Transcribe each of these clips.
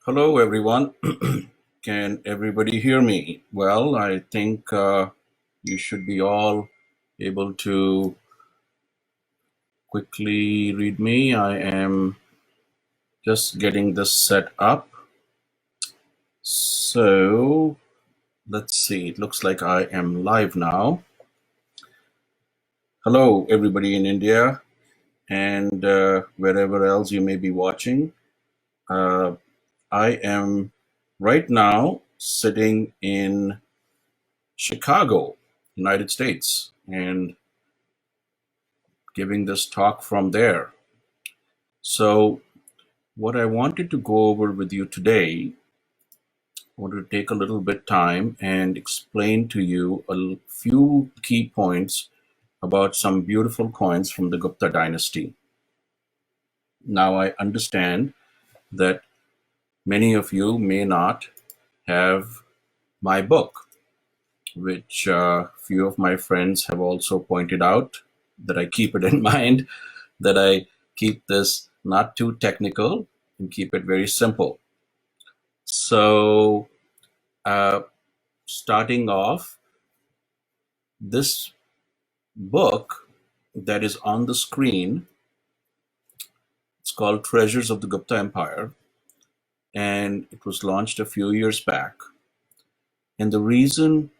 Hello, everyone. Can everybody hear me? Well, I think you should be all able to quickly read me. I am just getting this set up. So let's see. It looks like I am live now. Hello, everybody in India and wherever else you may be watching. Uh, I am right now sitting in Chicago, United States, and giving this talk from there. So, what I wanted to go over with you today, I wanted to take a little bit time and explain to you a few key points about some beautiful coins from the Gupta Dynasty. Now, I understand that many of you may not have my book, which few of my friends have also pointed out that I keep it in mind, that I keep this not too technical and keep it very simple. So, starting off, this book that is on the screen, it's called Treasures of the Gupta Empire, and it was launched a few years back. And the reason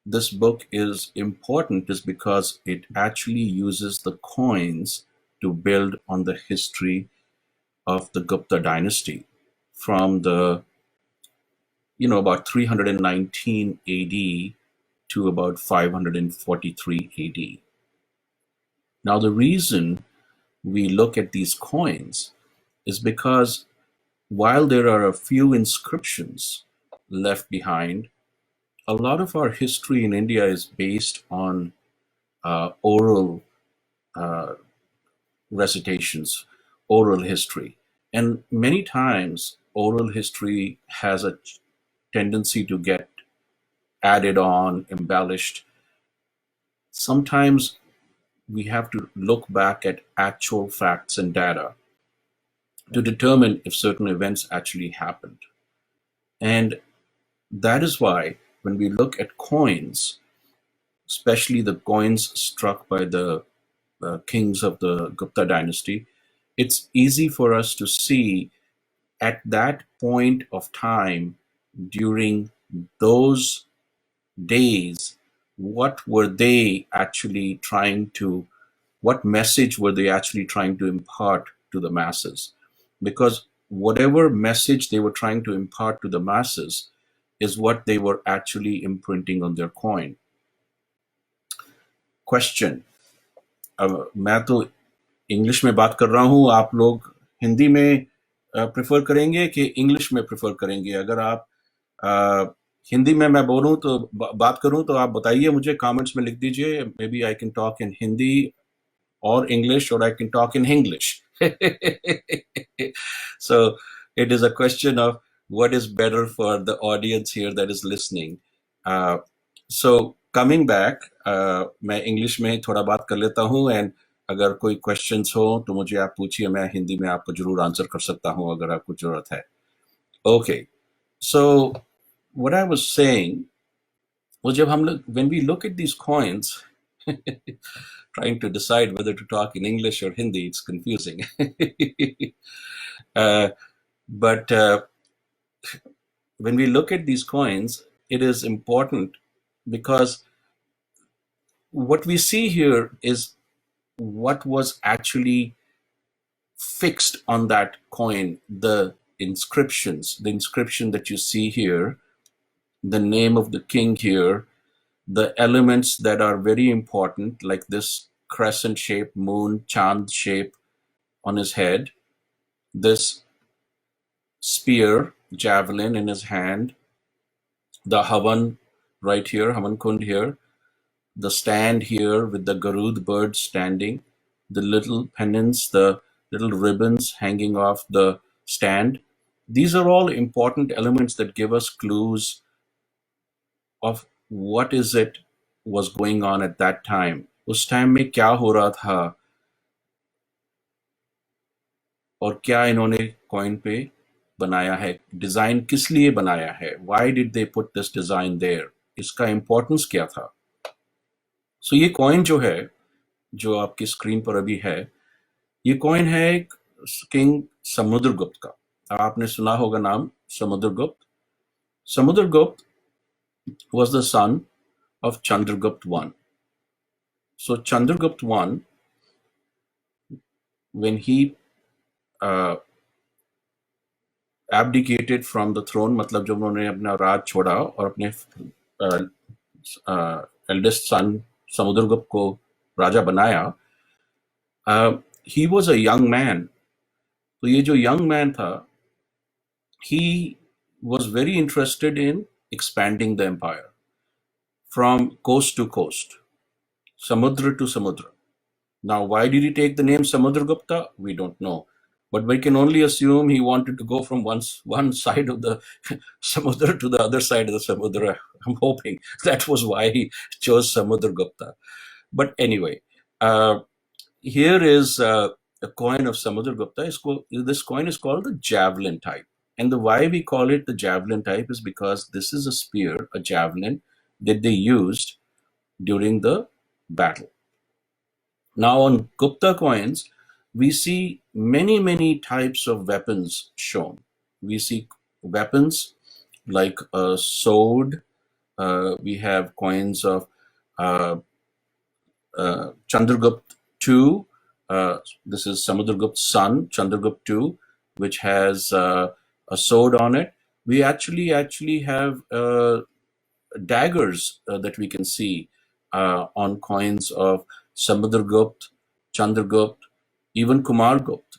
this book is important is because it actually uses the coins to build on the history of the Gupta dynasty from the about 319 AD to about 543 AD. Now, the reason we look at these coins is because while there are a few inscriptions left behind, a lot of our history in India is based on oral uh, recitations, oral history. And many times, oral history has a tendency to get added on, embellished. Sometimes we have to look back at actual facts and data to determine if certain events actually happened. And that is why when we look at coins, especially the coins struck by the kings of the Gupta dynasty, it's easy for us to see at that point of time during those days what were they actually trying to what message were they actually trying to impart to the masses, because whatever message they were trying to impart to the masses is what they were actually imprinting on their coin. Question, अब मैं तो English में बात कर रहा हूँ, आप लोग हिंदी में प्रेफर करेंगे कि इंग्लिश में प्रेफर करेंगे? अगर आप हिंदी में मैं बोलूँ तो बात करूँ तो आप बताइए, मुझे कमेंट्स में लिख दीजिए. Maybe I can talk in Hindi or English, or I can talk in English. So it is a question of what is better for the audience here that is listening. So coming back, मैं English में थोड़ा बात कर लेता हूँ, and अगर कोई questions हो तो मुझे आप पूछिए, मैं हिंदी में आपको जरूर आंसर कर सकता हूँ अगर आपको जरूरत है. Okay, so what I was saying was, जब हम लोग when we look at these coins, trying to decide whether to talk in English or Hindi, it's confusing. But when we look at these coins, it is important because what we see here is what was actually fixed on that coin, the inscriptions, the inscription that you see here, the name of the king here, the elements that are very important, like this crescent shape, moon, chand shape on his head, this spear, javelin in his hand, the Havan right here, Havan Kund here, the stand here with the Garud bird standing, the little pennants, the little ribbons hanging off the stand. These are all important elements that give us clues of what is it was going on at that time. उस time में क्या हो रहा था और क्या इन्होंने coin पे बनाया है, डिजाइन किस लिए बनाया है, why did they put this design there, इसका इंपॉर्टेंस क्या था। सो ये कॉइन जो है, जो आपकी स्क्रीन पर अभी है, ये कॉइन है एक किंग समुद्रगुप्त का। आपने सुना होगा नाम Samudragupta. Samudragupta was the son of Chandragupta I. So Chandragupta I, when he uh, abdicated from the throne, मतलब जब उन्होंने अपना राज छोड़ा और अपने eldest son समुद्रगुप्त को राजा बनाया, he was a young man. तो ये जो young man था, he was very interested in expanding the empire from coast to coast, samudra to samudra. Now, why did he take the name Samudragupta? We don't know. But we can only assume he wanted to go from one side of the Samudra to the other side of the Samudra. I'm hoping that was why he chose Samudragupta. But anyway, here is a coin of Samudragupta. This coin is called the javelin type. And the why we call it the javelin type is because this is a spear, a javelin, that they used during the battle. Now on Gupta coins, we see many types of weapons shown. We see weapons like a sword. We have coins of Chandragupta II. This is Samudragupta's son, Chandragupta II, which has a sword on it. We actually have daggers that we can see on coins of Samudragupta, Chandragupta, even Kumargupta.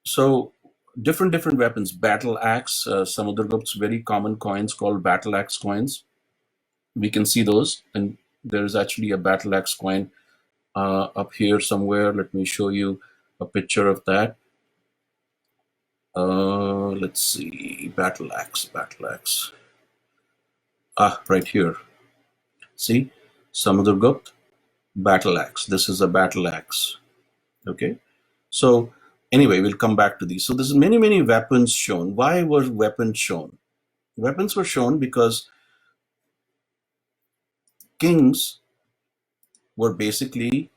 So different weapons. Battle axe, Samudragupta's very common coins called battle axe coins. We can see those, and there is actually a battle axe coin up here somewhere. Let me show you a picture of that. Let's see, battle axe. Right here. See, Samudragupta, battle axe. This is a battle axe. Okay. So anyway, we'll come back to these. So there's many weapons shown. Why were weapons shown? Weapons were shown because kings were basically,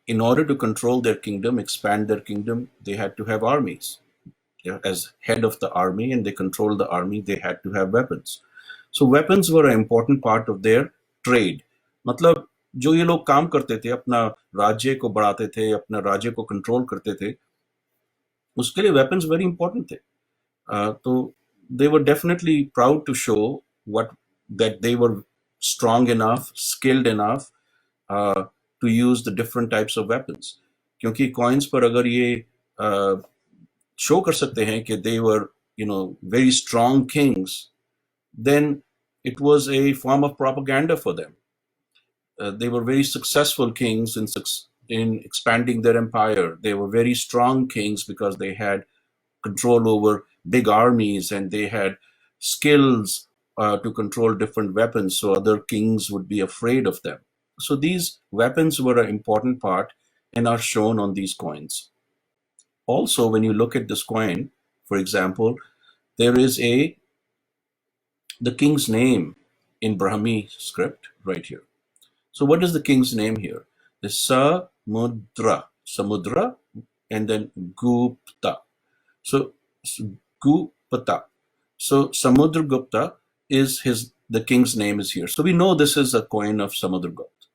in order to control their kingdom, expand their kingdom, they had to have armies. As head of the army, and they controlled the army, they had to have weapons. So weapons were an important part of their trade. मतलब जो ये लोग काम करते थे, अपना राज्य को बढ़ाते थे, अपना राज्य को कंट्रोल करते थे, उसके लिए weapons very important थे. So they were definitely proud to show that they were strong enough, skilled enough to use the different types of weapons. क्योंकि coins पर अगर ये show कर सकते हैं कि they were, very strong kings, then it was a form of propaganda for them. They were very successful kings in expanding their empire. They were very strong kings because they had control over big armies, and they had skills to control different weapons, so other kings would be afraid of them. So these weapons were an important part and are shown on these coins. Also, when you look at this coin, for example, there is the king's name in Brahmi script right here. So what is the king's name here? The Samudra, and then Gupta. So Gupta. So Samudragupta is the king's name is here. So we know this is a coin of Samudragupta.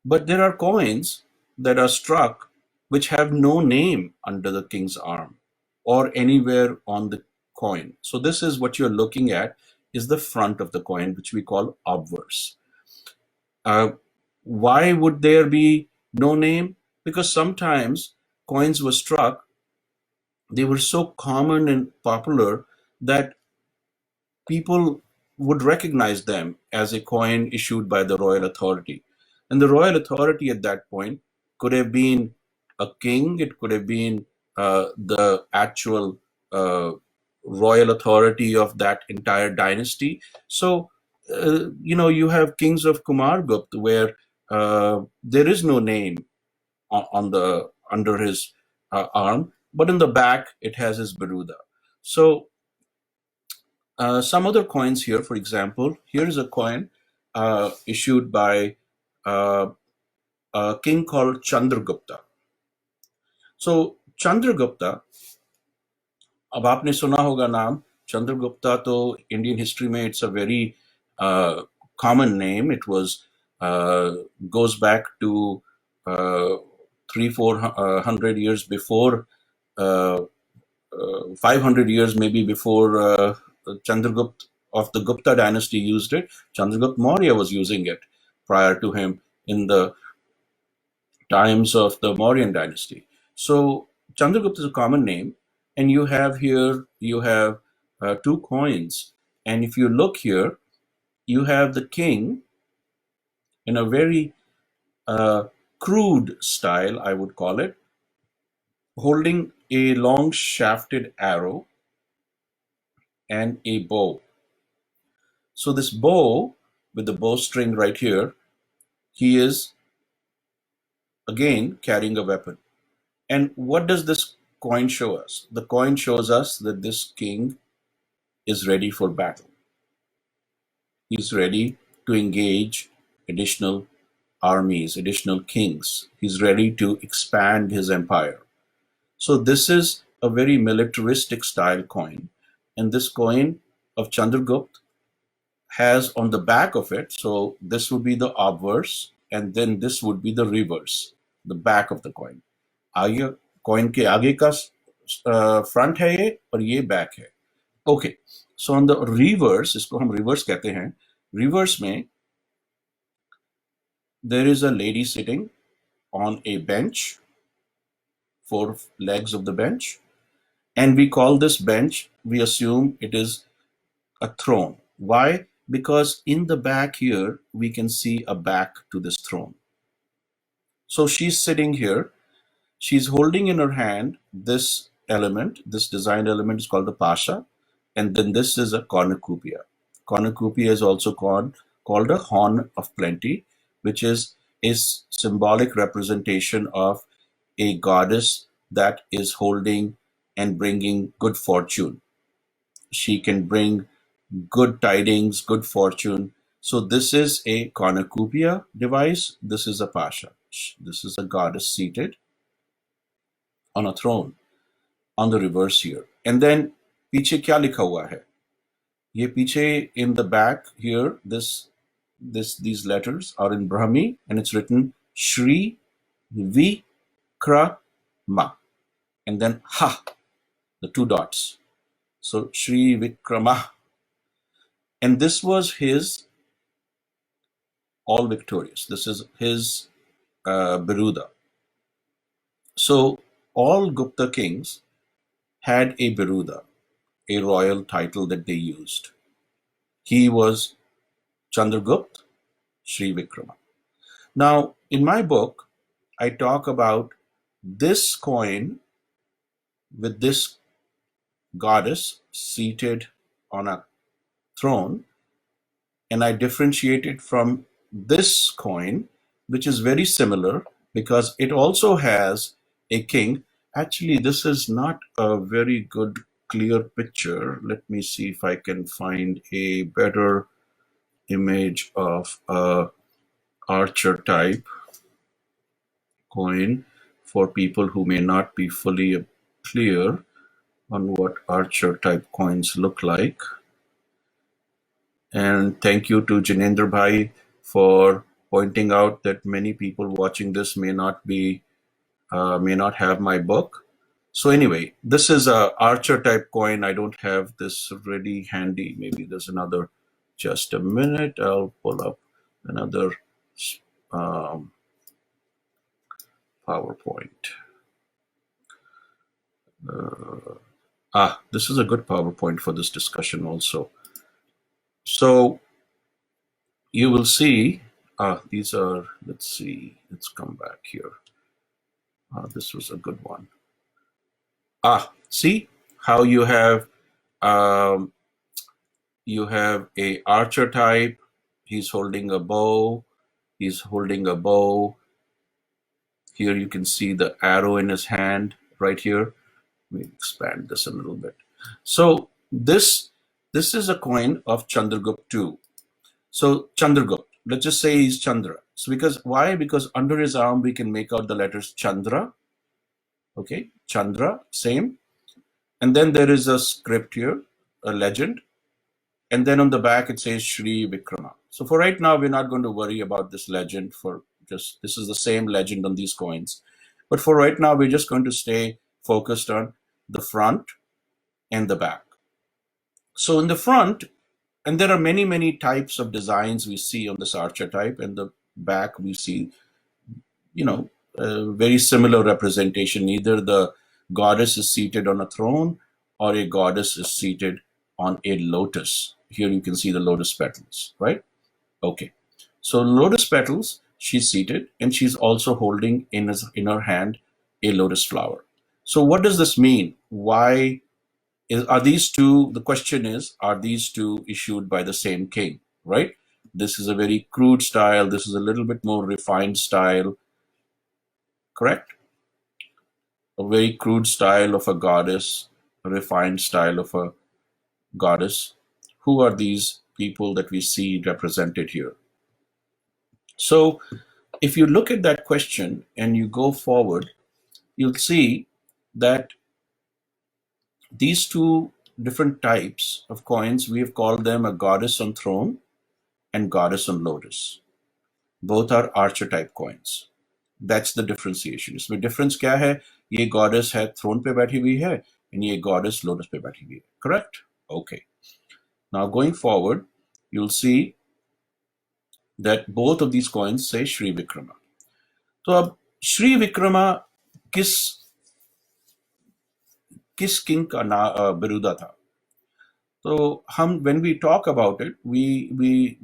But there are coins that are struck which have no name under the king's arm or anywhere on the coin. So this is what you're looking at, is the front of the coin, which we call obverse. Why would there be no name? Because sometimes coins were struck, they were so common and popular that people would recognize them as a coin issued by the royal authority. And the royal authority at that point could have been a king, it could have been the actual royal authority of that entire dynasty. So, you have kings of Kumargupta where there is no name on the under his arm, but in the back it has his Baruda. So some other coins here, for example, here is a coin issued by a king called Chandragupta. So Chandragupta, अब आपने सुना होगा नाम चंद्रगुप्ता, तो Indian history में it's a very common name. It was goes back to 300-400 years before, 500 years maybe before Chandragupta of the Gupta Dynasty used it. Chandragupta Maurya was using it prior to him in the times of the Mauryan dynasty. So Chandragupta is a common name, and you have here, you have two coins, and if you look here, you have the king in a very crude style, I would call it, holding a long shafted arrow and a bow. So this bow, with the bowstring right here, he is again carrying a weapon. And what does this coin show us? The coin shows us that this king is ready for battle. He's ready to engage additional armies, additional kings. He's ready to expand his empire. So this is a very militaristic style coin. And this coin of Chandragupta has on the back of it, so this would be the obverse, and then this would be the reverse, the back of the coin. आगे coin के आगे का front है ये, और ये back है. Okay, so on the reverse, इसको हम reverse कहते हैं. Reverse में there is a lady sitting on a bench, 4 legs of the bench, and we call this bench, we assume it is a throne. Why? Because in the back here, we can see a back to this throne. So she's sitting here. She's holding in her hand this element. This design element is called the pasha. And then this is a cornucopia. Cornucopia is also called a horn of plenty, which is a symbolic representation of a goddess that is holding and bringing good fortune. She can bring good tidings, good fortune. So this is a cornucopia device. This is a pasha. This is a goddess seated on a throne on the reverse here. And then पीछे क्या लिखा हुआ है? ये पीछे in the back here, these letters are in Brahmi, and it's written Shri Vikrama, and then Ha, the 2 dots. So Shri Vikrama. And this was his all victorious. This is his Biruda. So all Gupta kings had a Biruda, a royal title that they used. He was Chandragupta Sri Vikrama. Now, in my book, I talk about this coin with this goddess seated on a throne, and I differentiate it from this coin, which is very similar because it also has a king. Actually, this is not a very good clear picture. Let me see if I can find a better image of a archer type coin for people who may not be fully clear on what archer type coins look like. And thank you to Jinendra Bhai for pointing out that many people watching this may not have my book. So anyway, this is a archer type coin. I don't have this really handy. Maybe there's another. Just a minute. I'll pull up another PowerPoint. This is a good PowerPoint for this discussion also. So you will see, these are, let's see, let's come back here. This was a good one. See how you have a archer type. He's holding a bow. He's holding a bow. Here you can see the arrow in his hand right here. Let me expand this a little bit. So this is a coin of Chandragupta II. So Chandragupta, let's just say he's Chandra. So why? Because under his arm we can make out the letters Chandra. Okay, Chandra, same. And then there is a script here, a legend. And then on the back it says Shri Vikrama. So for right now, we're not going to worry about this legend this is the same legend on these coins. But for right now, we're just going to stay focused on the front and the back. So in the front, and there are many, many types of designs we see on this archetype. And the back, we see, a very similar representation. Either the goddess is seated on a throne or a goddess is seated on a lotus. Here you can see the lotus petals, right? Okay. So lotus petals, she's seated, and she's also holding in her hand a lotus flower. So what does this mean? Why are these two? The question is, are these two issued by the same king, right? This is a very crude style. This is a little bit more refined style, correct? A very crude style of a goddess, a refined style of a goddess. Who are these people that we see represented here? So if you look at that question and you go forward, you'll see that these two different types of coins, we have called them a goddess on throne and goddess on lotus. Both are archetype coins. That's the differentiation. इसमें difference क्या है? ये goddess है throne पे बैठी हुई है and ये goddess lotus पे बैठी हुई है. Correct? Okay. Now going forward, you'll see that both of these coins say Shri Vikrama. तो अब श्री विक्रमा किस किंग का बिरुदा था? तो हम, when we talk about it, we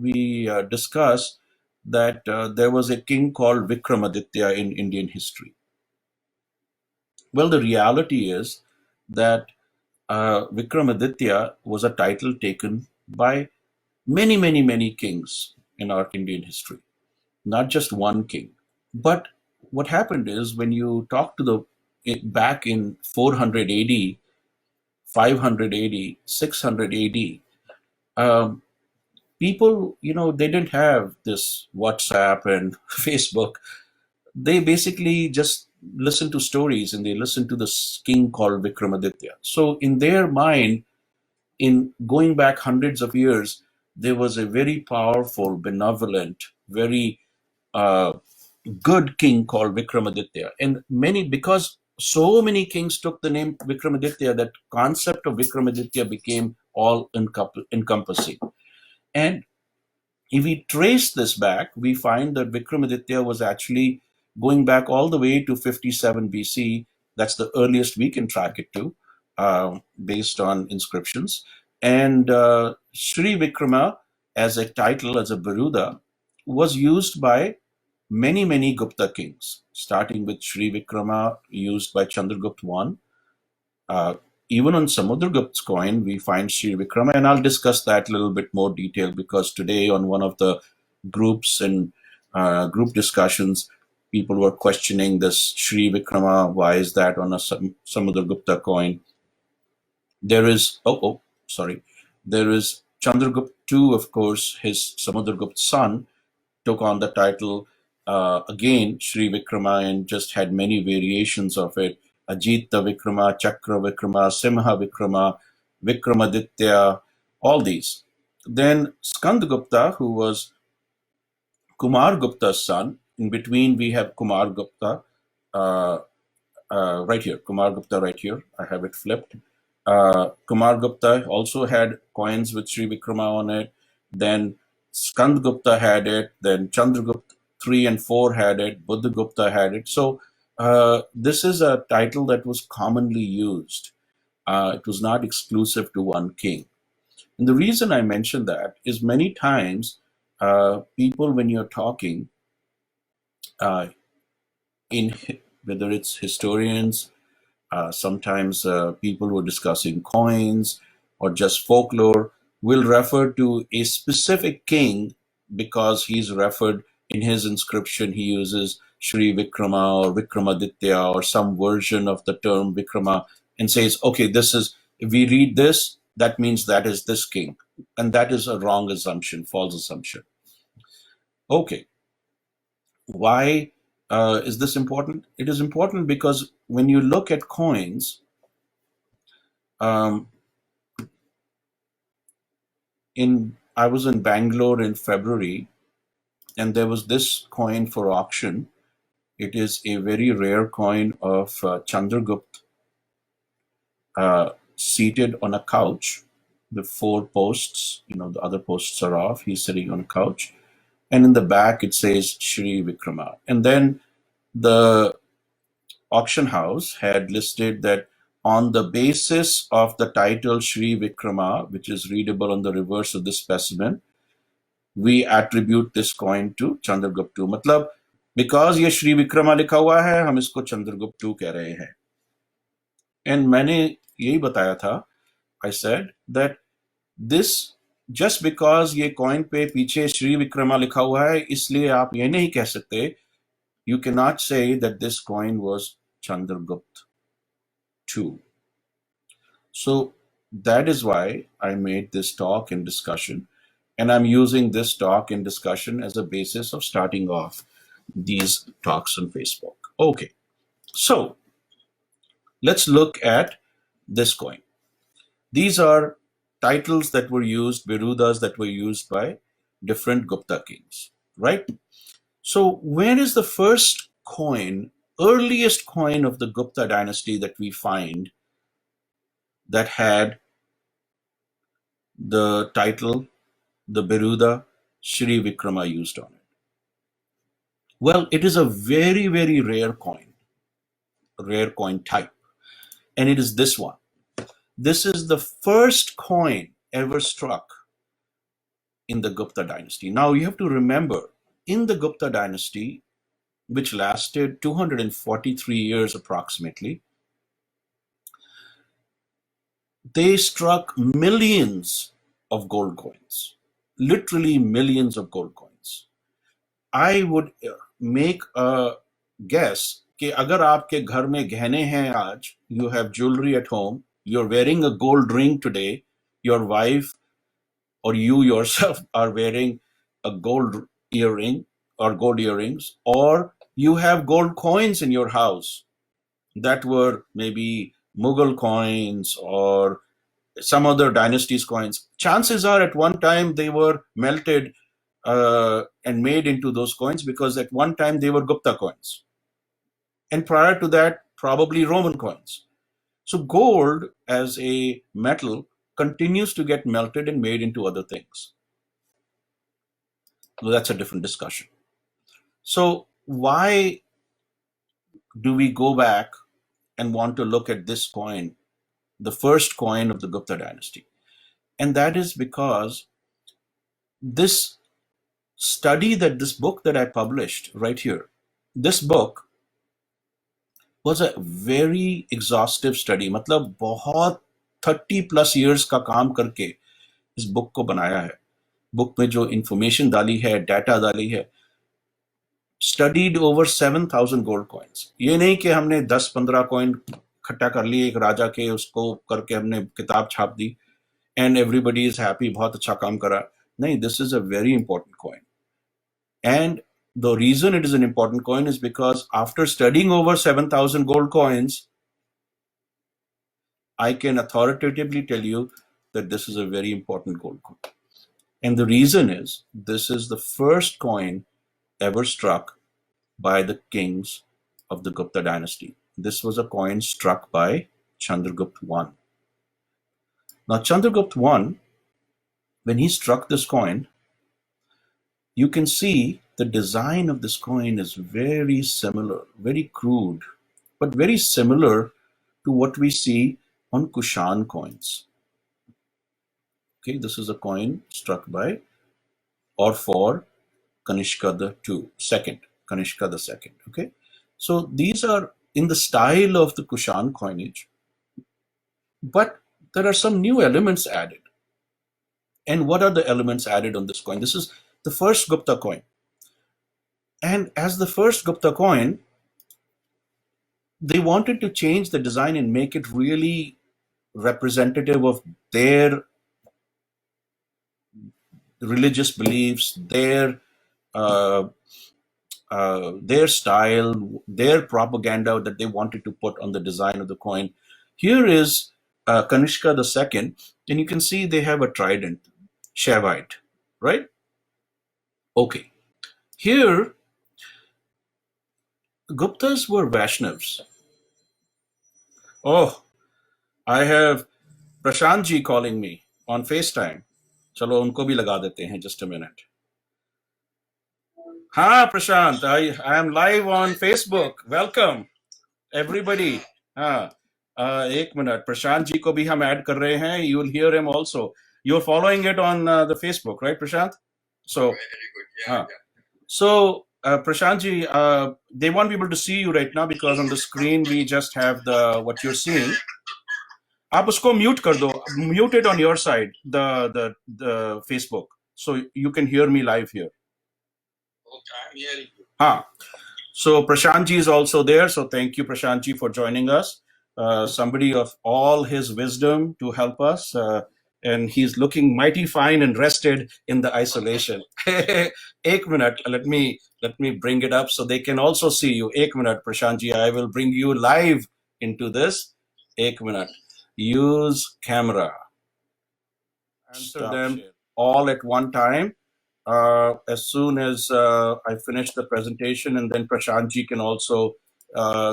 discuss that there was a king called Vikramaditya in Indian history. Well, the reality is that Vikramaditya was a title taken by many, many, many kings in our Indian history, not just one king. But what happened is, when you talk to back in 400 AD, 500 AD, 600 AD, people, they didn't have this WhatsApp and Facebook. They basically just listened to stories, and they listened to this king called Vikramaditya. So in their mind, in going back hundreds of years, there was a very powerful, benevolent, very good king called Vikramaditya. And because so many kings took the name Vikramaditya, that concept of Vikramaditya became all encompassing. And if we trace this back, we find that Vikramaditya was actually going back all the way to 57 BC. That's the earliest we can track it to, based on inscriptions. And Sri Vikrama, as a title, as a biruda, was used by many, many Gupta kings, starting with Sri Vikrama, used by Chandragupta I. Even on Samudragupta's coin, we find Sri Vikrama, and I'll discuss that a little bit more detail, because today on one of the groups and group discussions, people were questioning this Sri Vikrama. Why is that on a Samudragupta coin? There is, there is Chandragupta II, of course, his Samudragupta son took on the title again, Sri Vikrama, and just had many variations of it. Ajita Vikrama, Chakra Vikrama, Simha Vikrama, Vikramaditya, all these. Then Skandagupta, who was Kumar Gupta's son. In between, we have Kumar Gupta right here. Kumar Gupta right here. I have it flipped. Kumar Gupta also had coins with Sri Vikrama on it. Then Skandagupta had it. Then Chandragupta III and IV had it. Buddhagupta had it. So this is a title that was commonly used. It was not exclusive to one king. And the reason I mention that is, many times people, when you're talking, whether it's historians, sometimes people who are discussing coins or just folklore, will refer to a specific king because he's referred in his inscription. He uses Shri Vikrama or Vikramaditya or some version of the term Vikrama and says, okay, if we read this, that means that is this king. And that is a wrong assumption, false assumption. Okay. Why is this important? It is important because when you look at coins, I was in Bangalore in February, and there was this coin for auction. It is a very rare coin of Chandragupta seated on a couch. The four posts, the other posts are off. He's sitting on a couch. And in the back, it says Shri Vikrama. And then the auction house had listed that on the basis of the title Shri Vikrama, which is readable on the reverse of this specimen, we attribute this coin to Chandragupta. मतलब because ये श्री विक्रमा लिखा हुआ है, हम इसको चंद्रगुप्त कह रहे हैं. And मैंने यही बताया था, I said that this, just because ये coin पे पीछे श्री विक्रमा लिखा हुआ है, इसलिए आप ये नहीं कह सकते, you cannot say that this coin was Chandragupta II. So that is why I made this talk and discussion, and I'm using this talk and discussion as a basis of starting off these talks on Facebook. Okay, so let's look at this coin. These are titles that were used, birudas that were used by different Gupta kings, right? So where is the first coin, earliest coin of the Gupta dynasty that we find that had the title, the biruda, Shri Vikrama used on it? Well, it is a very, very rare coin type, and it is this one. This is the first coin ever struck in the Gupta dynasty. Now you have to remember, in the Gupta dynasty, which lasted 243 years approximately, they struck millions of gold coins, literally millions of gold coins. I would make a guess कि अगर आपके घर में गहने हैं आज, you have jewelry at home, you're wearing a gold ring today, your wife or you yourself are wearing a gold earring or gold earrings, or you have gold coins in your house that were maybe Mughal coins or some other dynasty's coins. Chances are at one time they were melted and made into those coins, because at one time they were Gupta coins. And prior to that, probably Roman coins. So gold as a metal continues to get melted and made into other things. So that's a different discussion. So why do we go back and want to look at this coin, the first coin of the Gupta dynasty? And that is because this study, this book that I published right here, this book was a very exhaustive study. मतलब बहुत 30+ years का काम करके इस book को बनाया है. Book में जो इंफॉर्मेशन डाली है, डाटा डाली है, studied over 7,000 gold coins. ये नहीं कि हमने 10-15 कॉइन इकट्ठा कर लिए एक राजा के, उसको करके हमने किताब छाप दी and everybody is happy, बहुत अच्छा काम करा. नहीं, this is a very important coin. And the reason it is an important coin is because after studying over 7,000 gold coins, I can authoritatively tell you that this is a very important gold coin. And the reason is, this is the first coin ever struck by the kings of the Gupta dynasty. This was a coin struck by Chandragupta I. Now, Chandragupta I, when he struck this coin, you can see the design of this coin is very similar, very crude, but very similar to what we see on Kushan coins. Okay, this is a coin struck by or for Kanishka II, Kanishka II. Okay, so these are in the style of the Kushan coinage, but there are some new elements added. And what are the elements added on this coin? This is the first Gupta coin. And as the first Gupta coin, they wanted to change the design and make it really representative of their religious beliefs, uh, their style, their propaganda that they wanted to put on the design of the coin. Here is Kanishka II, and you can see they have a trident, Shaivite, right? Okay. Here, Guptas were Vaishnavas. Oh, I have Prashant ji calling me on FaceTime. चलो उनको भी लगा देते हैं, just a minute. हाँ प्रशांत, I am live on Facebook. Welcome everybody. हाँ, एक minute, Prashant ji को भी हम ऐड कर रहे हैं. You will hear him also. You're following it on the Facebook, right, Prashant? So, very good. Yeah. So, Prashant ji, they won't be able to see you right now because on the screen we just have the what you're seeing. आप उसको mute कर दो. Mute it on your side, the Facebook, so you can hear me live here. Okay, I'm hearing you. So Prashant ji is also there. So thank you, Prashant ji, for joining us. Somebody of all his wisdom to help us. And he's looking mighty fine and rested in the isolation. Ek minute, let me bring it up so they can also see you. Ek minute, Prashant ji, I will bring you live into this. Ek minute. Use camera. Answer them all at one time. As soon as I finish the presentation, and then Prashant ji can also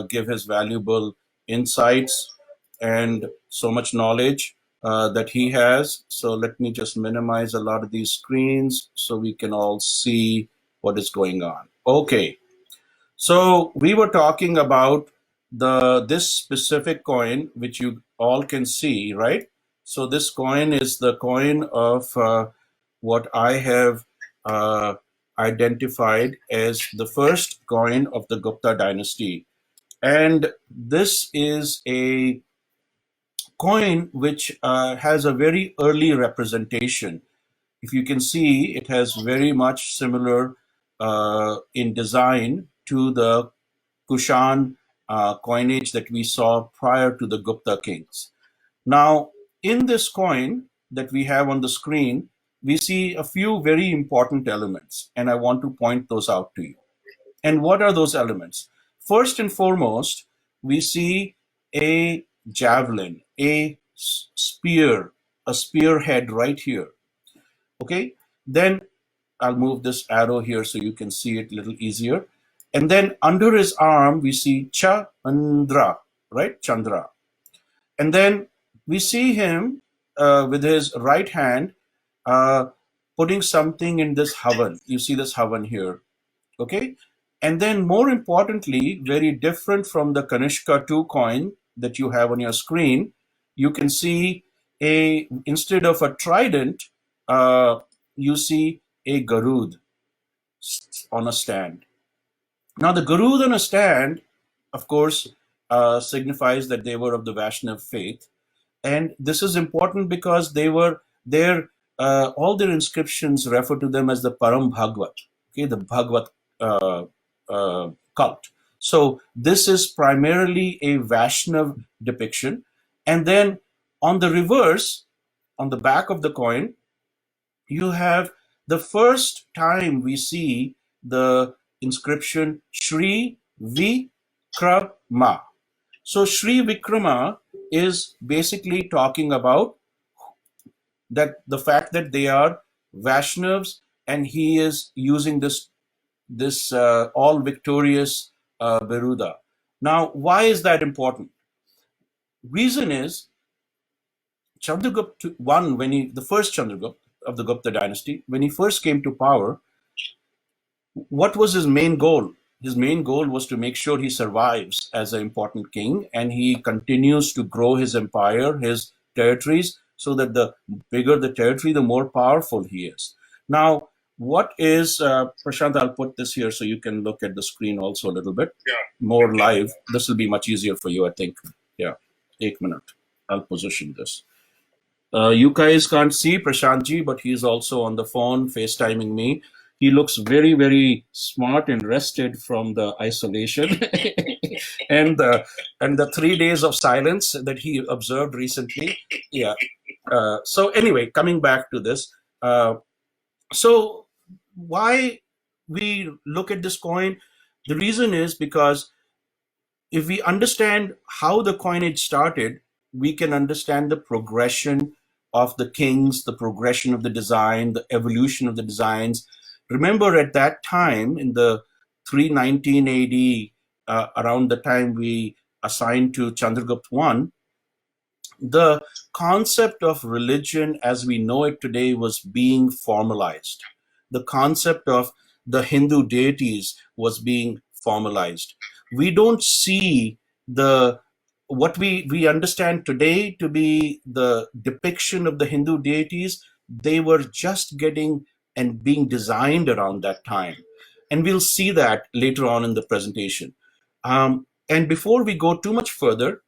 give his valuable insights and so much knowledge that he has. So let me just minimize a lot of these screens so we can all see what is going on. Okay, so we were talking about this specific coin, which you all can see, right? So this coin is the coin of what I have identified as the first coin of the Gupta Dynasty. And this is a coin which has a very early representation. If you can see, it has very much similar in design to the Kushan coinage that we saw prior to the Gupta kings. Now, in this coin that we have on the screen, we see a few very important elements, and I want to point those out to you. And what are those elements? First and foremost, we see a javelin, a spear, a spearhead right here. Okay, then I'll move this arrow here so you can see it a little easier. And then under his arm, we see Chandra, right? Chandra. And then we see him with his right hand putting something in this havan. You see this havan here, okay? And then more importantly, very different from the Kanishka II coin that you have on your screen, you can see instead of a trident, you see a Garud on a stand. Now the Garud on a stand, of course, signifies that they were of the Vaishnav faith. And this is important because they were all their inscriptions refer to them as the Param Bhagvat, okay, the Bhagvat cult. So this is primarily a Vaishnav depiction. And then on the reverse, on the back of the coin, you have the first time we see the inscription Shri Vikrama. So Shri Vikrama is basically talking about that the fact that they are Vaishnavas, and he is using this all victorious Biruda. Now, why is that important? Reason is Chandragupta I, the first Chandragupta of the Gupta dynasty, when he first came to power, what was his main goal? His main goal was to make sure he survives as an important king, and he continues to grow his empire, his territories, so that the bigger the territory, the more powerful he is. Now, what is, Prashant, I'll put this here so you can look at the screen also a little bit more live. This will be much easier for you, I think. Yeah, 1 minute. I'll position this. You guys can't see Prashant ji, but he's also on the phone FaceTiming me. He looks very, very smart and rested from the isolation and the 3 days of silence that he observed recently. Yeah. So anyway, coming back to this, so why we look at this coin? The reason is because if we understand how the coinage started, we can understand the progression of the kings, the progression of the design, the evolution of the designs. Remember, at that time, in the 319 AD, around the time we assigned to Chandragupta I, the concept of religion as we know it today was being formalized. The concept of the Hindu deities was being formalized. We don't see the what we understand today to be the depiction of the Hindu deities. They were just getting and being designed around that time. And we'll see that later on in the presentation. And before we go too much further,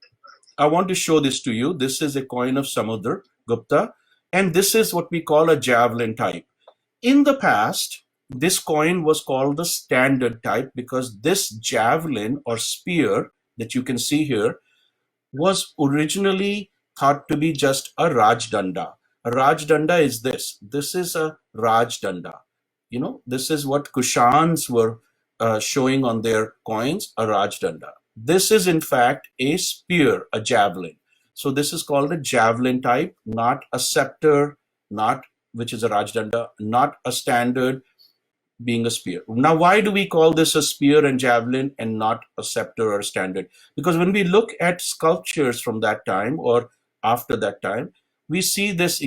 I want to show this to you. This is a coin of Samudragupta, and this is what we call a javelin type. In the past, this coin was called the standard type because this javelin or spear that you can see here was originally thought to be just a Rajdanda. A Rajdanda is this. This is a Rajdanda. This is what Kushans were showing on their coins, a Rajdanda. This is in fact a spear, a javelin. So this is called a javelin type, not a scepter, not which is a Rajdanda, not a standard, being a spear. Now, why do we call this a spear and javelin and not a scepter or a standard? Because when we look at sculptures from that time or after that time, we see this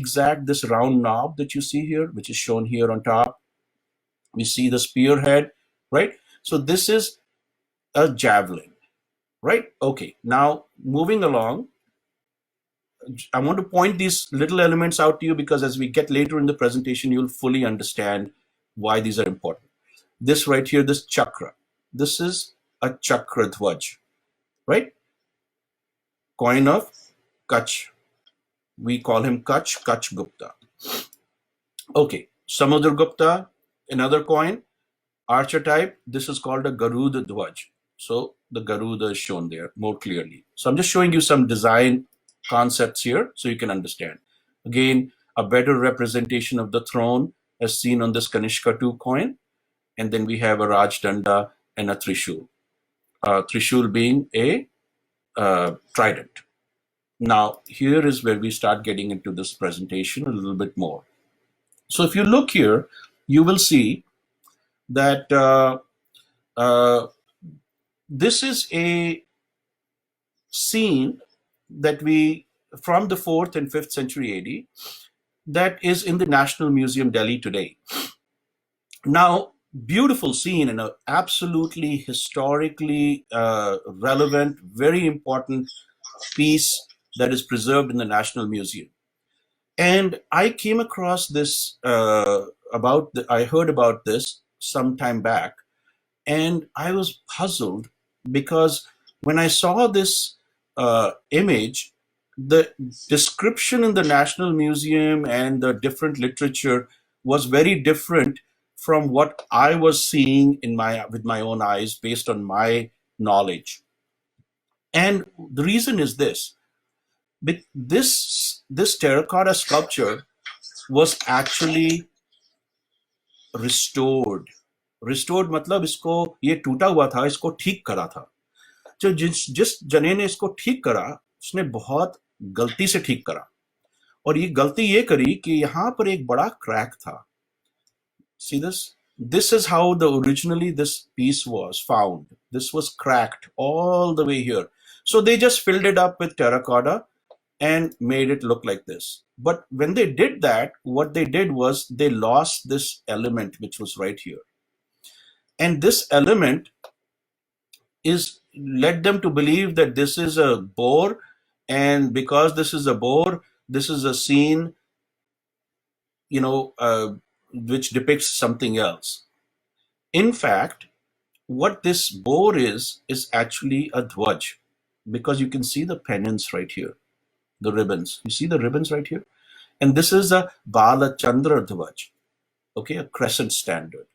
round knob that you see here, which is shown here on top. We see the spearhead, right? So this is a javelin, right? Okay, now moving along, I want to point these little elements out to you because as we get later in the presentation, you'll fully understand why these are important. This right here, this chakra, this is a chakra dhwaj, right? Coin of Kutch. We call him Kutch Gupta. Okay, Samudragupta, another coin, archer type. This is called a Garuda dhwaj. So the Garuda is shown there more clearly. So I'm just showing you some design concepts here so you can understand. Again, a better representation of the throne as seen on this Kanishka II coin. And then we have a Rajdanda and a Trishul. Trishul being a trident. Now, here is where we start getting into this presentation a little bit more. So if you look here, you will see that this is a scene that from the 4th and 5th century AD, that is in the National Museum, Delhi today. Now, beautiful scene and an absolutely historically relevant, very important piece that is preserved in the National Museum. And I came across this I heard about this some time back, and I was puzzled because when I saw this image, the description in the National Museum and the different literature was very different from what I was seeing with my own eyes based on my knowledge. And the reason is this. This terracotta sculpture was actually restored. Restored मतलब इसको ये टूटा हुआ था, इसको ठीक करा था. जो जिस जने ने इसको ठीक करा, उसने बहुत गलती से ठीक करा. और ये गलती ये करी कि यहाँ पर एक बड़ा क्रैक था. See this? This is how originally this piece was found. This was cracked all the way here. So they just filled it up with terracotta and made it look like this. But when they did that, what they did was they lost this element which was right here. And this element led them to believe that this is a boar, and because this is a boar, this is a scene, which depicts something else. In fact, what this boar is actually a dhwaj, because you can see the pennants right here, the ribbons. You see the ribbons right here? And this is a Bala Chandra dhwaj, okay, a crescent standard.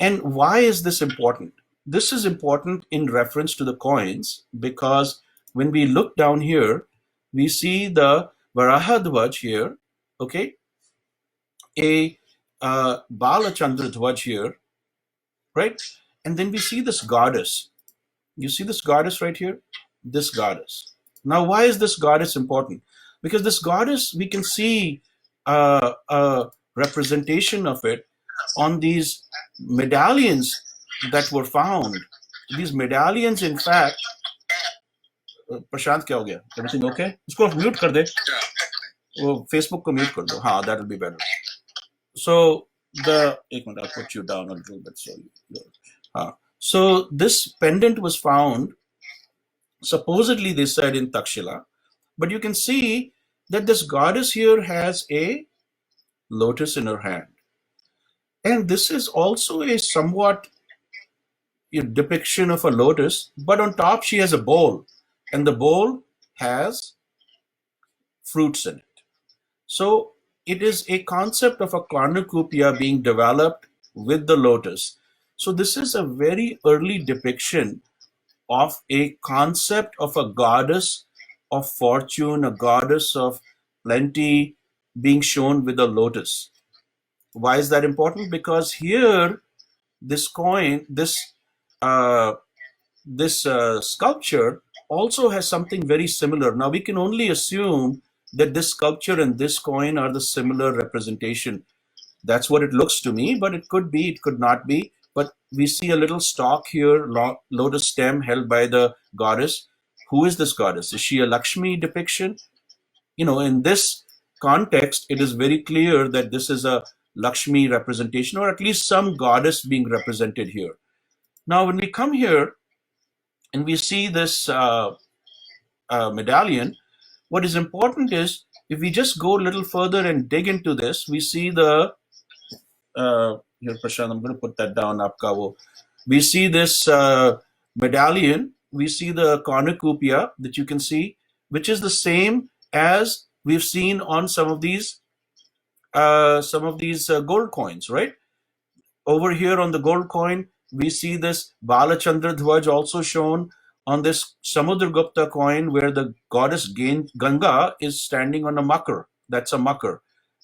And why is this important? This is important in reference to the coins, because when we look down here, we see the Varaha Dwaj here, okay, a Bala Chandra Dwaj here, right? And then we see this goddess. You see this goddess right here? This goddess. Now, why is this goddess important? Because this goddess, we can see a representation of it on these medallions that were found. These medallions, in fact, प्रशांत क्या हो गया? Everything okay? इसको mute कर दे. वो Facebook को mute कर दो. हाँ, that will be better. So एक minute, I'll put you down a little bit. So this pendant was found, supposedly they said, in Takshila, but you can see that this goddess here has a lotus in her hand. And this is also a somewhat depiction of a lotus, but on top she has a bowl, and the bowl has fruits in it. So it is a concept of a cornucopia being developed with the lotus. So this is a very early depiction of a concept of a goddess of fortune, a goddess of plenty being shown with a lotus. Why is that important? Because here, this coin, this sculpture also has something very similar. Now we can only assume that this sculpture and this coin are the similar representation. That's what it looks to me, but it could be, it could not be. But we see a little stalk here, lotus stem held by the goddess. Who is this goddess? Is she a Lakshmi depiction? In this context, it is very clear that this is a Lakshmi representation, or at least some goddess being represented here. Now, when we come here and we see this medallion, what is important is, if we just go a little further and dig into this, we see the here, Prashant, I'm going to put that down. We see this medallion. We see the cornucopia that you can see, which is the same as we've seen on some of these gold coins, right? Over here on the gold coin, we see this Balachandra Dhwaj also shown on this Samudragupta coin, where the goddess Ganga is standing on a makar. That's a makar.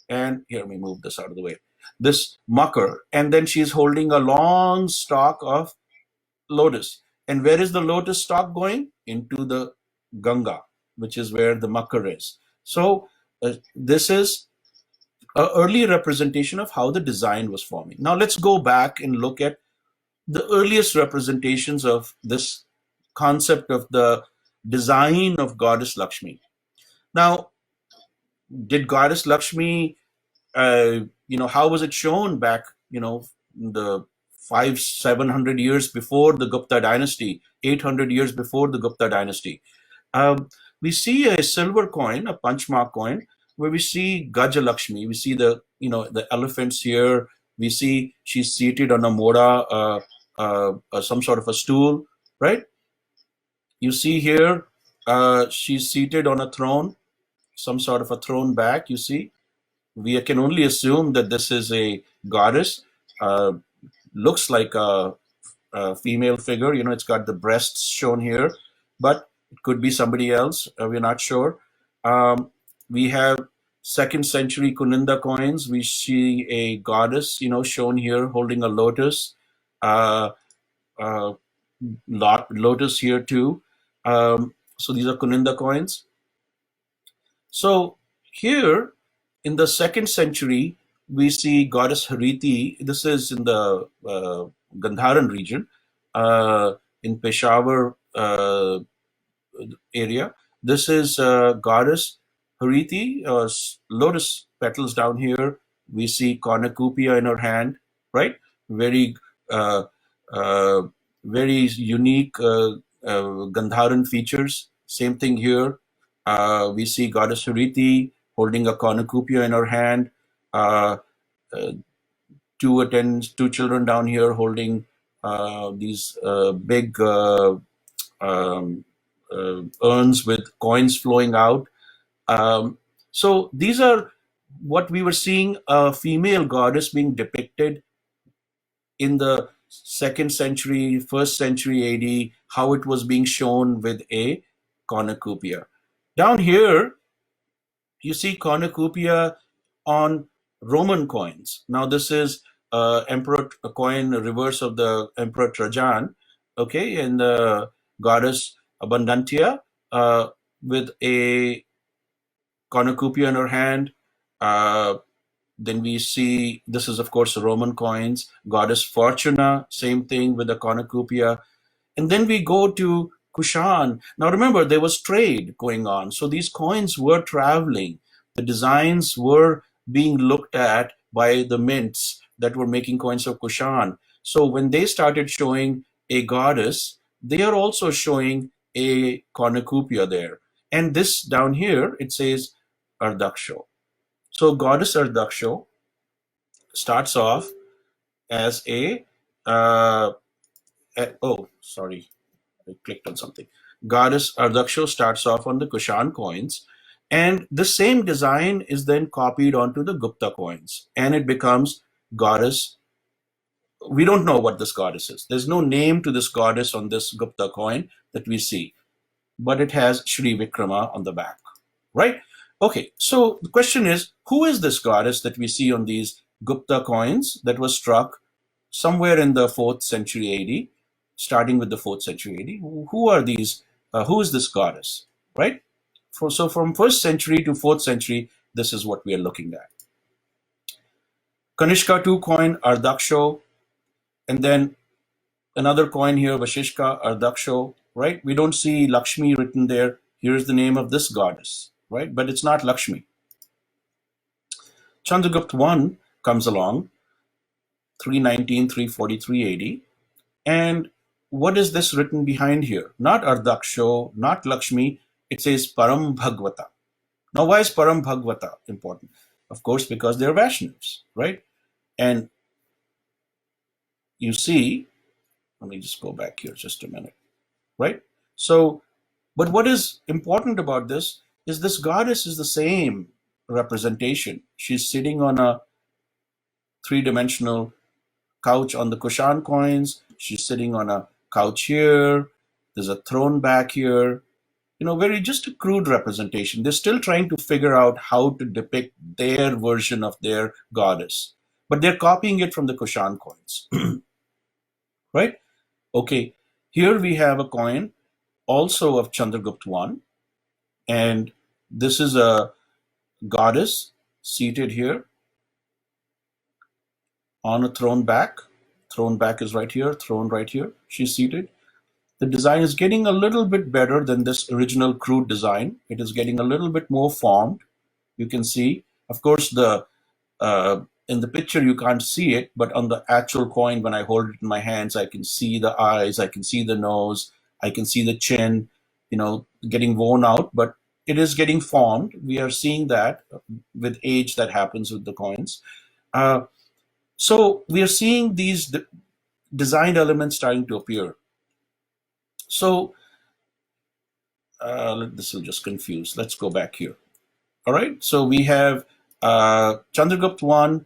And here, let me move this out of the way. This makar. And then she's holding a long stalk of lotus. And where is the lotus stalk going? Into the Ganga, which is where the makar is. So this is an early representation of how the design was forming. Now let's go back and look at the earliest representations of this concept of the design of Goddess Lakshmi. Now, did Goddess Lakshmi, how was it shown back, the 500-700 years before the Gupta Dynasty, 800 years before the Gupta Dynasty? We see a silver coin, a Panchmark coin, where we see Gaja Lakshmi. We see the elephants here. We see she's seated on a moda, some sort of a stool, right? You see here, she's seated on a throne, some sort of a throne back, you see. We can only assume that this is a goddess. Looks like a female figure. It's got the breasts shown here, but it could be somebody else. We're not sure. We have 2nd century Kuninda coins. We see a goddess, shown here holding a lotus. Lotus here too. So these are Kuninda coins. So here in the 2nd century, we see goddess Hariti. This is in the Gandharan region, in Peshawar area. This is goddess Hariti, lotus petals down here. We see cornucopia in her hand, right? Very, very unique Gandharan features. Same thing here. We see goddess Hariti holding a cornucopia in her hand. Two children down here holding these big urns with coins flowing out. So these are what we were seeing, a female goddess being depicted in the 2nd century, 1st century AD, how it was being shown with a cornucopia. Down here, you see cornucopia on Roman coins. Now, this is a coin, reverse of the Emperor Trajan, okay, and the goddess Abundantia with a cornucopia in her hand. Then we see, this is of course Roman coins, goddess Fortuna, same thing with the cornucopia. And then we go to Kushan. Now remember, there was trade going on. So these coins were traveling. The designs were being looked at by the mints that were making coins of Kushan. So when they started showing a goddess, they are also showing a cornucopia there. And this down here, it says Ardaksho. So goddess Ardaksho starts off as uh, oh, sorry, I clicked on something. Goddess Ardaksho starts off on the Kushan coins, and the same design is then copied onto the Gupta coins, and it becomes goddess. We don't know what this goddess is. There's no name to this goddess on this Gupta coin that we see, but it has Shri Vikrama on the back, right? Okay, so the question is, who is this goddess that we see on these Gupta coins that was struck somewhere in the 4th century AD, starting with the 4th century AD? Who are these? Who is this goddess, right? So from 1st century to 4th century, this is what we are looking at. Kanishka II coin, Ardaksho, and then another coin here, Vashishka, Ardaksho, right? We don't see Lakshmi written there. Here's the name of this goddess, right? But it's not Lakshmi. Chandragupta I comes along, 319, 343 AD. And what is this written behind here? Not Ardaksho, not Lakshmi. It says Param Bhagavata. Now, why is Param Bhagavata important? Of course, because they're Vaishnavas, right? And you see, let me just go back here just a minute, right? So, but what is important about this is this goddess is the same representation. She's sitting on a 3-dimensional couch on the Kushan coins. She's sitting on a couch here. There's a throne back here. Very just a crude representation. They're still trying to figure out how to depict their version of their goddess, but they're copying it from the Kushan coins, right? Okay, here we have a coin also of Chandragupta I, and this is a goddess seated here on a throne back. Throne back is right here, throne right here. She's seated. The design is getting a little bit better than this original crude design. It is getting a little bit more formed. You can see, of course, in the picture you can't see it, but on the actual coin, when I hold it in my hands, I can see the eyes, I can see the nose, I can see the chin, getting worn out, but it is getting formed. We are seeing that with age that happens with the coins. So we are seeing these design elements starting to appear. So this will just confuse. Let's go back here. All right. So we have Chandragupta I.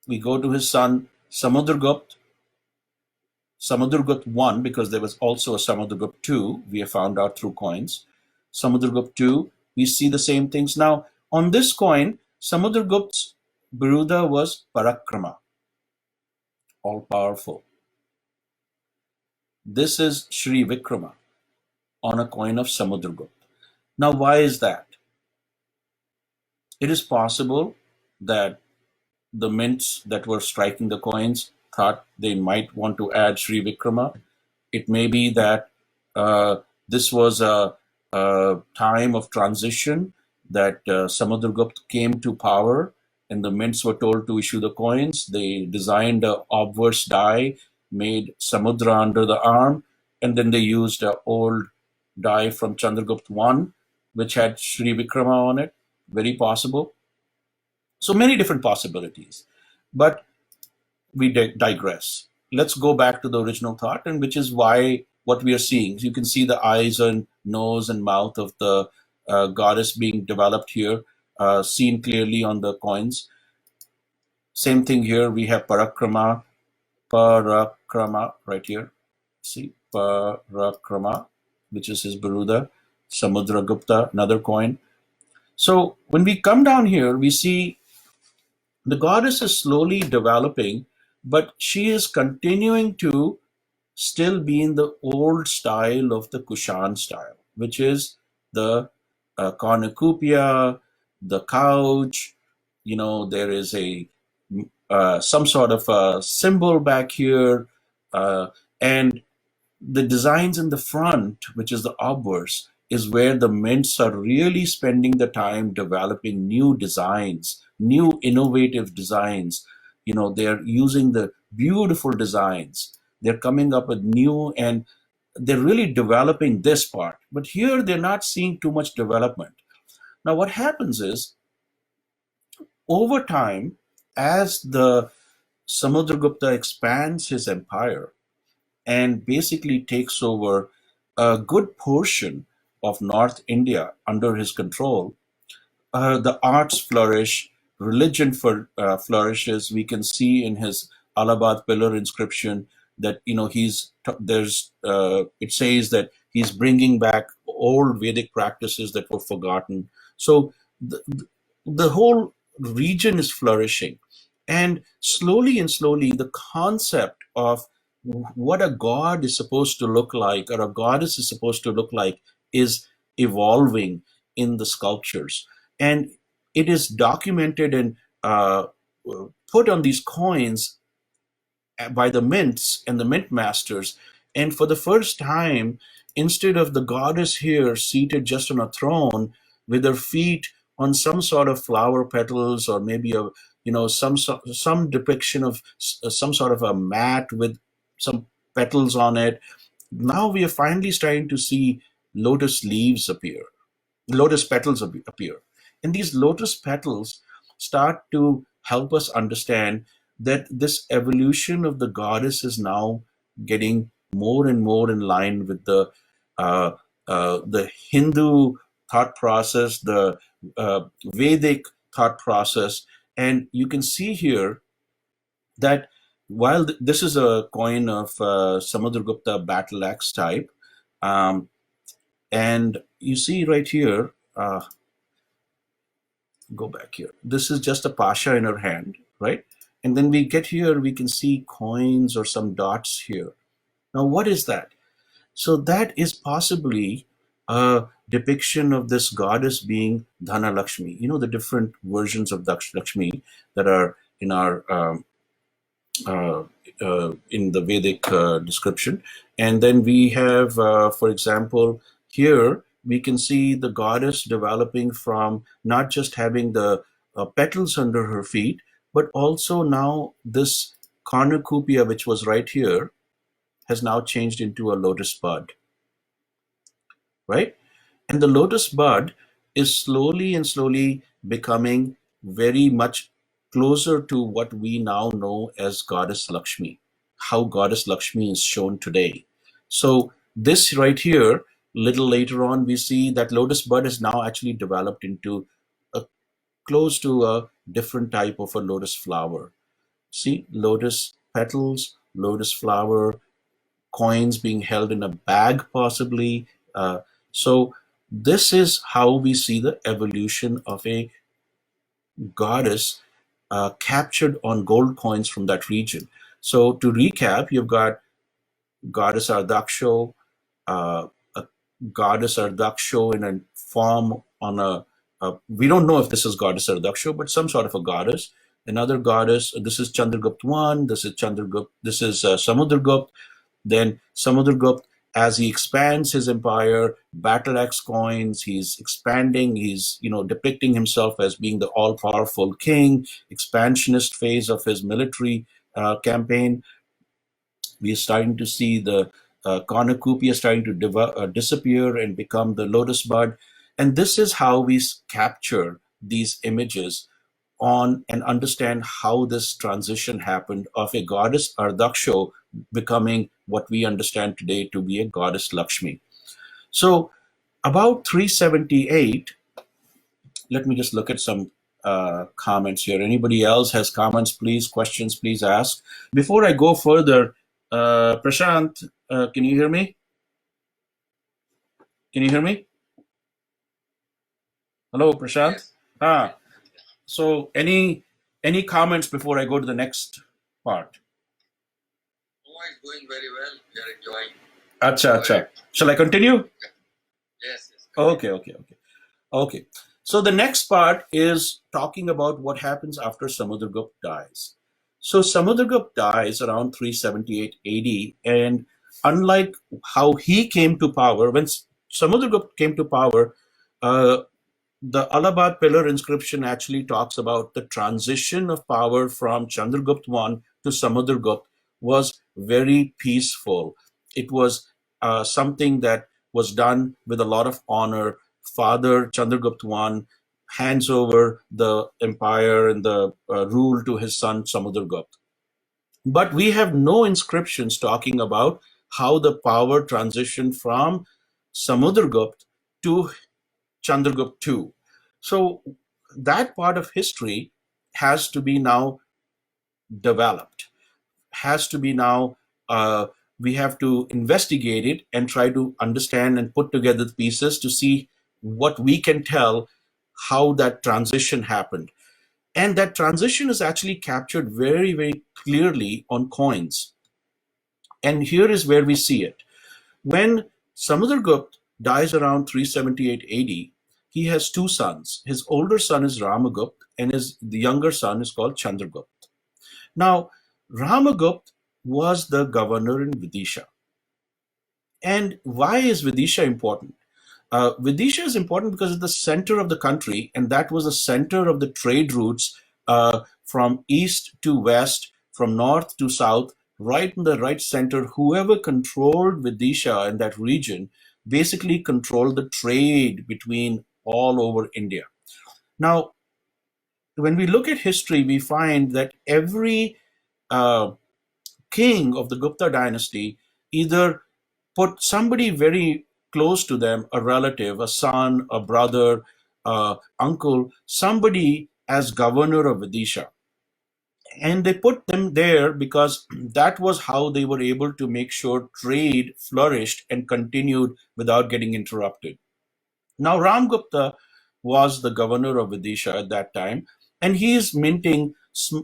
We go to his son Samudragupta. Samudragupta I, because there was also a Samudragupta II. We have found out through coins. Samudragupta II. We see the same things now. On this coin, Samudragupta's Biruda was Parakrama, all powerful. This is Shri Vikrama on a coin of Samudragupta. Now, why is that? It is possible that the mints that were striking the coins thought they might want to add Shri Vikrama. It may be that this was a time of transition, that Samudragupta came to power and the mints were told to issue the coins. They designed an obverse die, made Samudra under the arm, and then they used an old die from Chandragupta I, which had Shri Vikrama on it. Very possible. So many different possibilities. But we digress. Let's go back to the original thought, and which is why what we are seeing. You can see the eyes and nose and mouth of the goddess being developed here, seen clearly on the coins. Same thing here. We have Parakrama right here. See, Parakrama, which is his Baruda. Samudragupta, another coin. So when we come down here, we see the goddess is slowly developing, but she is continuing to still be in the old style of the Kushan style, which is the cornucopia, the couch. There is a some sort of a symbol back here, uh, and the designs in the front, which is the obverse, is where the mints are really spending the time developing new designs, new innovative designs. They're using the beautiful designs. They're coming up with new, and they're really developing this part. But here they're not seeing too much development. Now, what happens is over time, as the Samudragupta expands his empire, and basically takes over a good portion of North India under his control. The arts flourish, religion flourishes. We can see in his Allahabad pillar inscription that it says that he's bringing back old Vedic practices that were forgotten. So the, the whole region is flourishing, and slowly the concept of what a god is supposed to look like, or a goddess is supposed to look like, is evolving in the sculptures, and it is documented and put on these coins by the mints and the mint masters. And for the first time, instead of the goddess here seated just on a throne with her feet on some sort of flower petals, or maybe some depiction of some sort of a mat with some petals on it, now we are finally starting to see lotus leaves appear, lotus petals appear. And these lotus petals start to help us understand that this evolution of the goddess is now getting more and more in line with uh, the Hindu thought process, the Vedic thought process. And you can see here that while this is a coin of Samudragupta battle axe type, um, and you see right here, go back here. This is just a pasha in her hand, right? And then we get here, we can see coins or some dots here. Now, what is that? So that is possibly a depiction of this goddess being Dhana Lakshmi. The different versions of Lakshmi that are in our uh, in the Vedic description. And then we have, for example, here we can see the goddess developing from not just having the petals under her feet, but also now this cornucopia, which was right here, has now changed into a lotus bud, right? And the lotus bud is slowly and slowly becoming very much closer to what we now know as Goddess Lakshmi, how Goddess Lakshmi is shown today. So this right here, little later on, we see that lotus bud is now actually developed into a close to a different type of a lotus flower. See, lotus petals, lotus flower, coins being held in a bag, possibly. So this is how we see the evolution of a goddess captured on gold coins from that region. So to recap, you've got goddess Ardaksho, a goddess Ardaksho in a form on we don't know if this is goddess Ardaksho, but some sort of a goddess. Another goddess, this is Chandragupta I, this is Samudragupta. Then Samudragupta, as he expands his empire, battle axe coins, he's expanding, he's depicting himself as being the all-powerful king, expansionist phase of his military campaign. We are starting to see the cornucopia starting to disappear and become the lotus bud. And this is how we capture these images on and understand how this transition happened of a goddess Ardaksho becoming what we understand today to be a goddess Lakshmi. So about 378, let me just look at some comments here. Anybody else has comments, please, questions, please ask. Before I go further, Prashant, can you hear me? Can you hear me? Hello, Prashant. Yes. So any comments before I go to the next part? Oh, it's going very well. We are enjoying. Acha. Shall I continue? Yes. Okay. So the next part is talking about what happens after Samudragupta dies. So Samudragupta dies around 378 AD, and unlike how he came to power, when Samudragupta came to power, uh, the Allahabad pillar inscription actually talks about the transition of power from Chandragupta I to Samudragupta was very peaceful. It was something that was done with a lot of honor. Father Chandragupta I hands over the empire and the rule to his son Samudragupta. But we have no inscriptions talking about how the power transitioned from Samudragupta to Chandragupta II. So that part of history has to be now developed, has to be now, we have to investigate it and try to understand and put together the pieces to see what we can tell how that transition happened. And that transition is actually captured very, very clearly on coins. And here is where we see it. When Samudragupta dies around 378 AD, he has two sons. His older son is Ramagupta, and the younger son is called Chandragupta. Now, Ramagupta was the governor in Vidisha. And why is Vidisha important? Vidisha is important because it's the center of the country, and that was the center of the trade routes from east to west, from north to south, right in the right center. Whoever controlled Vidisha in that region basically controlled the trade between all over India. Now, when we look at history, we find that every uh, king of the Gupta dynasty either put somebody very close to them, a relative, a son, a brother, uncle, somebody as governor of Vidisha. And they put them there because that was how they were able to make sure trade flourished and continued without getting interrupted. Now, Ram Gupta was the governor of Vidisha at that time, and he is minting,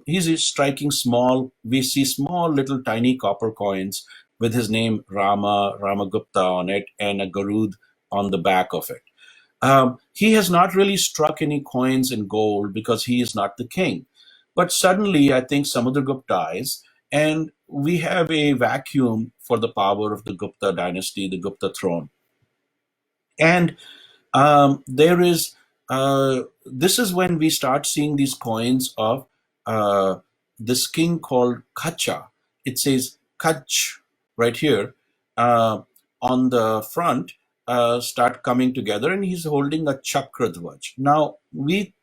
he's striking small, we see small little tiny copper coins with his name Ramagupta on it, and a Garud on the back of it. He has not really struck any coins in gold because he is not the king. But suddenly, I think Samudragupta dies, and we have a vacuum for the power of the Gupta dynasty, the Gupta throne. And there is this is when we start seeing these coins of uh, this king called Kacha. It says Kach right here uh, on the front. Start coming together, and he's holding a chakradhvaj. Now we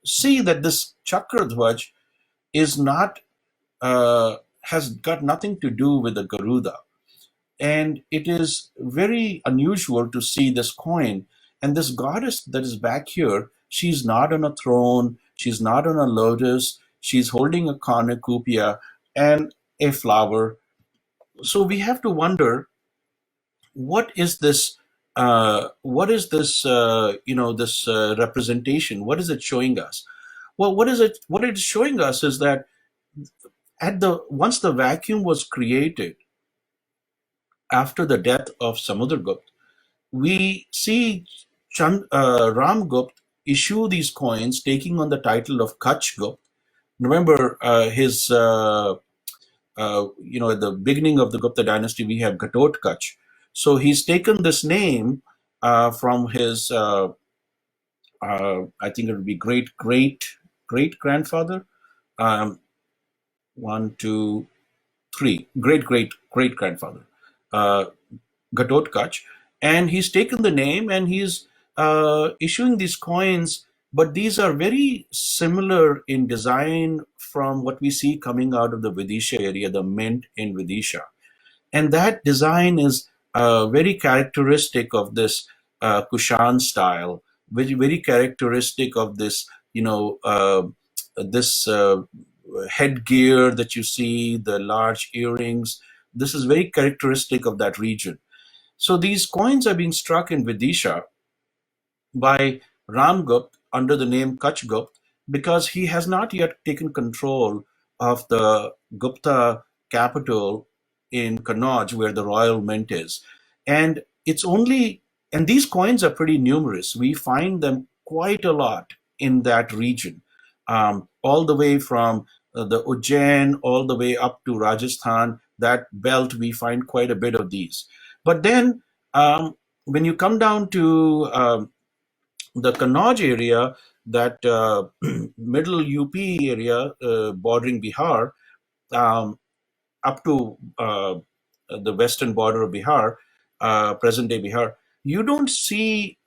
see that this chakradhvaj is not has got nothing to do with the Garuda, and it is very unusual to see this coin. And this goddess that is back here, she's not on a throne, she's not on a lotus, she's holding a cornucopia and a flower. So we have to wonder, what is this? What is this? This representation. What is it showing us? Well, what is it? What it is showing us is that once the vacuum was created after the death of Samudragupta, we see Ramgupta issue these coins taking on the title of Kachgupta. Remember at the beginning of the Gupta dynasty, we have Ghatotkacha. So he's taken this name from his, I think it would be great grandfather. Um, one, two, three, great grandfather. Uh, Ghatotkacha, and he's taken the name and he's issuing these coins, but these are very similar in design from what we see coming out of the Vidisha area, the mint in Vidisha. And that design is very characteristic of this Kushan style, very characteristic of this, this headgear that you see, the large earrings. This is very characteristic of that region. So these coins are being struck in Vidisha by Ramgupt under the name Kachgupt because he has not yet taken control of the Gupta capital in Kannauj, where the royal mint is. And it's only, and these coins are pretty numerous. We find them quite a lot in that region, all the way from the Ujjain all the way up to Rajasthan. That belt, we find quite a bit of these. But then when you come down to the Kannauj area, that middle UP area bordering Bihar, um, up to the western border of Bihar, present day Bihar, you don't see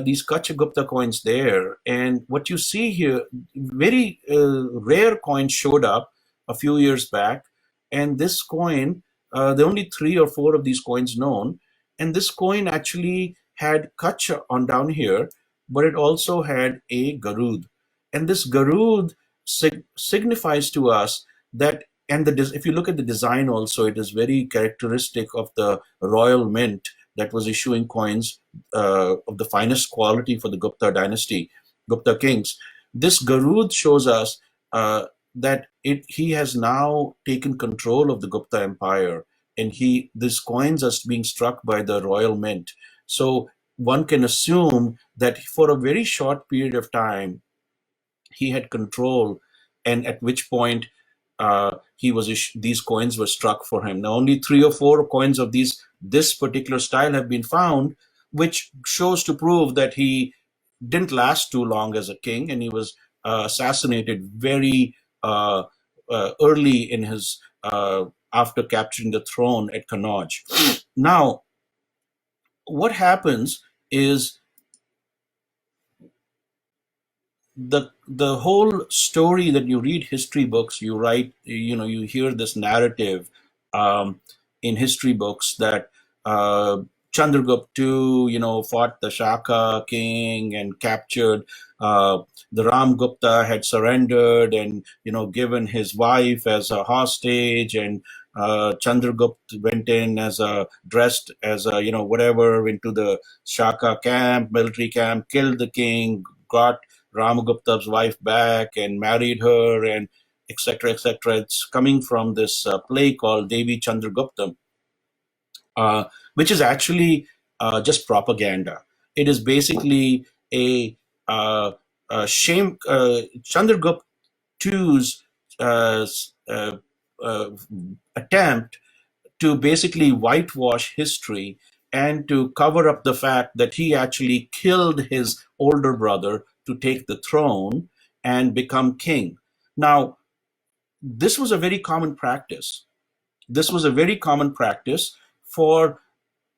these Kachagupta coins there. And what you see here, very rare coins showed up a few years back. And this coin, there are only three or four of these coins known. And this coin actually had Kach on down here, but it also had a Garud. And this Garud signifies to us that, and if you look at the design also, it is very characteristic of the royal mint that was issuing coins of the finest quality for the Gupta dynasty, Gupta kings. This Garud shows us that he has now taken control of the Gupta Empire, and these coins are being struck by the royal mint. So one can assume that for a very short period of time he had control, and at which point these coins were struck for him. Now, only three or four coins of this particular style have been found, which shows to prove that he didn't last too long as a king, and he was assassinated very early in his after capturing the throne at Kannauj. Now, what happens is the whole story that you read history books, you write, you hear this narrative um, in history books that uh, Chandragupta II, fought the Shaka king and captured. The Ram Gupta had surrendered and given his wife as a hostage, and Chandragupta went in as a dressed as a whatever into the Shaka camp, military camp, killed the king, got Ramagupta's wife back and married her, and etc. etc. It's coming from this play called Devi Chandragupta, uh, which is actually just propaganda. It is basically uh, a shame. Chandragupta II's uh, uh, uh, attempt to basically whitewash history and to cover up the fact that he actually killed his older brother to take the throne and become king. Now, this was a very common practice. This was a very common practice for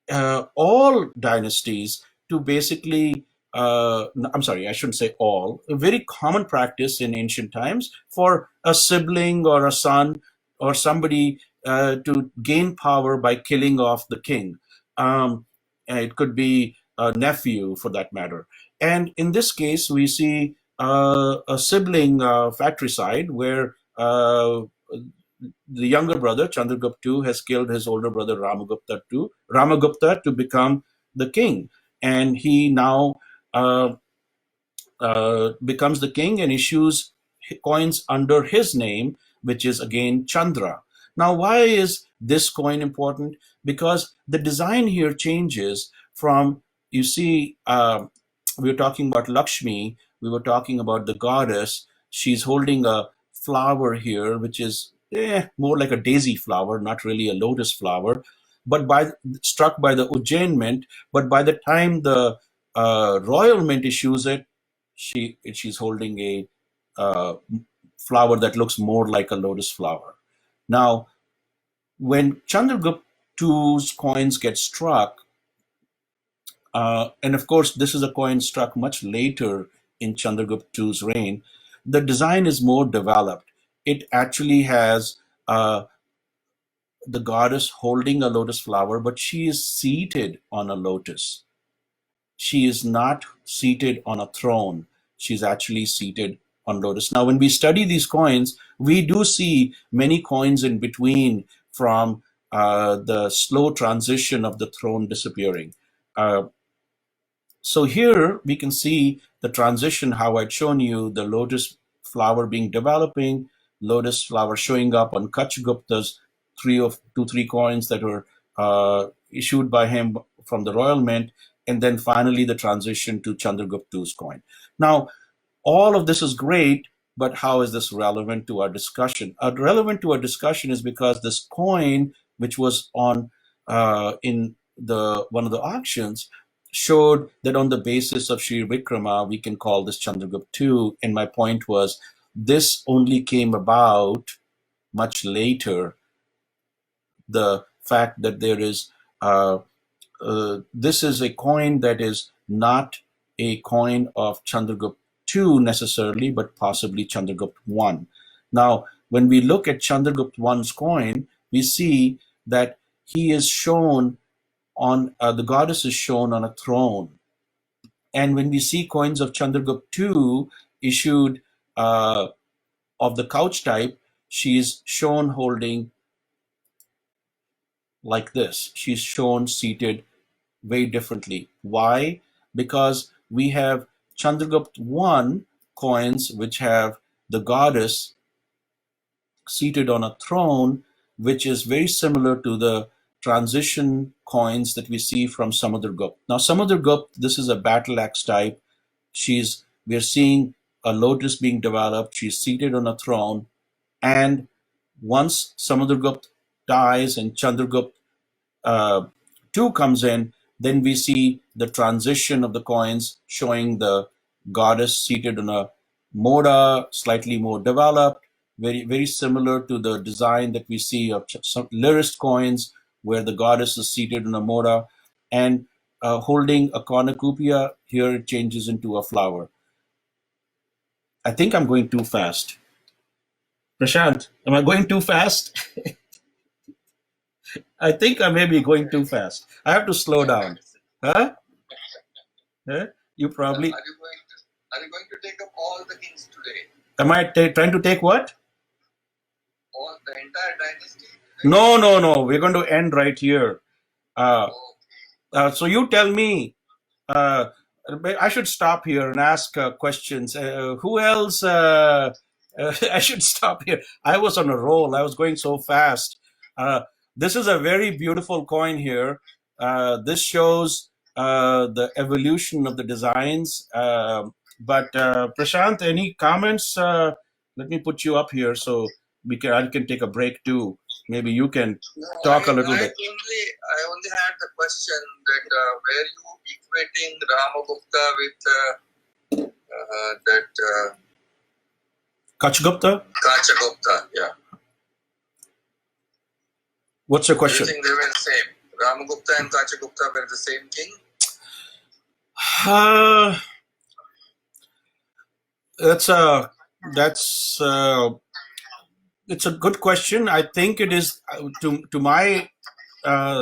all dynasties to basically, I'm sorry, I shouldn't say all, a very common practice in ancient times for a sibling or a son or somebody to gain power by killing off the king. And it could be a nephew for that matter. And in this case, we see a sibling fratricide where the younger brother Chandragupta II has killed his older brother Ramagupta to become the king, and he now becomes the king and issues coins under his name, which is again Chandra. Now, why is this coin important? Because the design here changes from, you see, we were talking about Lakshmi, we were talking about the goddess. She's holding a flower here, which is more like a daisy flower, not really a lotus flower, but struck by the Ujjain mint. But by the time the royal mint issues it, she's holding a uh, flower that looks more like a lotus flower. Now, when Chandragupta II's coins get struck, and of course this is a coin struck much later in Chandragupta II's reign, the design is more developed. It actually has the goddess holding a lotus flower, but she is seated on a lotus. she is not seated on a throne. She's actually seated on lotus. Now, when we study these coins, we do see many coins in between from the slow transition of the throne disappearing. Uh, so here we can see the transition, how I'd shown you the lotus flower being developing, lotus flower showing up on Kach Gupta's three coins that were issued by him from the royal mint, and then finally the transition to Chandragupta's coin. Now, all of this is great, but how is this relevant to our discussion? Relevant to our discussion is because this coin, which was on in the one of the auctions, showed that on the basis of Sri Vikrama, we can call this Chandragupta II. And my point was, this only came about much later. The fact that there is this is a coin that is not a coin of Chandragupta II necessarily, but possibly Chandragupta I. Now, when we look at Chandragupta I's coin, we see that he is shown on, the goddess is shown on a throne. And when we see coins of Chandragupta II issued of the couch type, she is shown holding like this. She's shown seated very differently. Why? Because we have Chandragupta I coins which have the goddess seated on a throne, which is very similar to the transition coins that we see from Samudragupta. Now, Samudragupta, this is a battle axe type. We're seeing a lotus being developed. She's seated on a throne. And once Samudragupta dies and Chandragupta II comes in, then we see the transition of the coins showing the goddess seated on a moda, slightly more developed, very, very similar to the design that we see of some lyrist coins where the goddess is seated on a moda and holding a cornucopia. Here it changes into a flower. I think I'm going too fast. Prashant, am I going too fast? I think I may be going too fast. I have to slow down. Huh? Huh? You probably. Are you going to take up all the kings today? Am I trying to take what? All the entire dynasty? No, no, no. We're going to end right here. Uh, so you tell me. Uh, I should stop here and ask questions. Who else? I should stop here. I was on a roll. I was going so fast. Uh, this is a very beautiful coin here. This shows the evolution of the designs. But Prashant, any comments? Let me put you up here so I can take a break too. Maybe you can talk a little bit. I only had the question that were you equating Ramagupta with that Kachgupta? Kachagupta, yeah. What's your question? Do you think they were the same? Ramagupta and Kachagupta were the same king? It's a good question. I think it is to my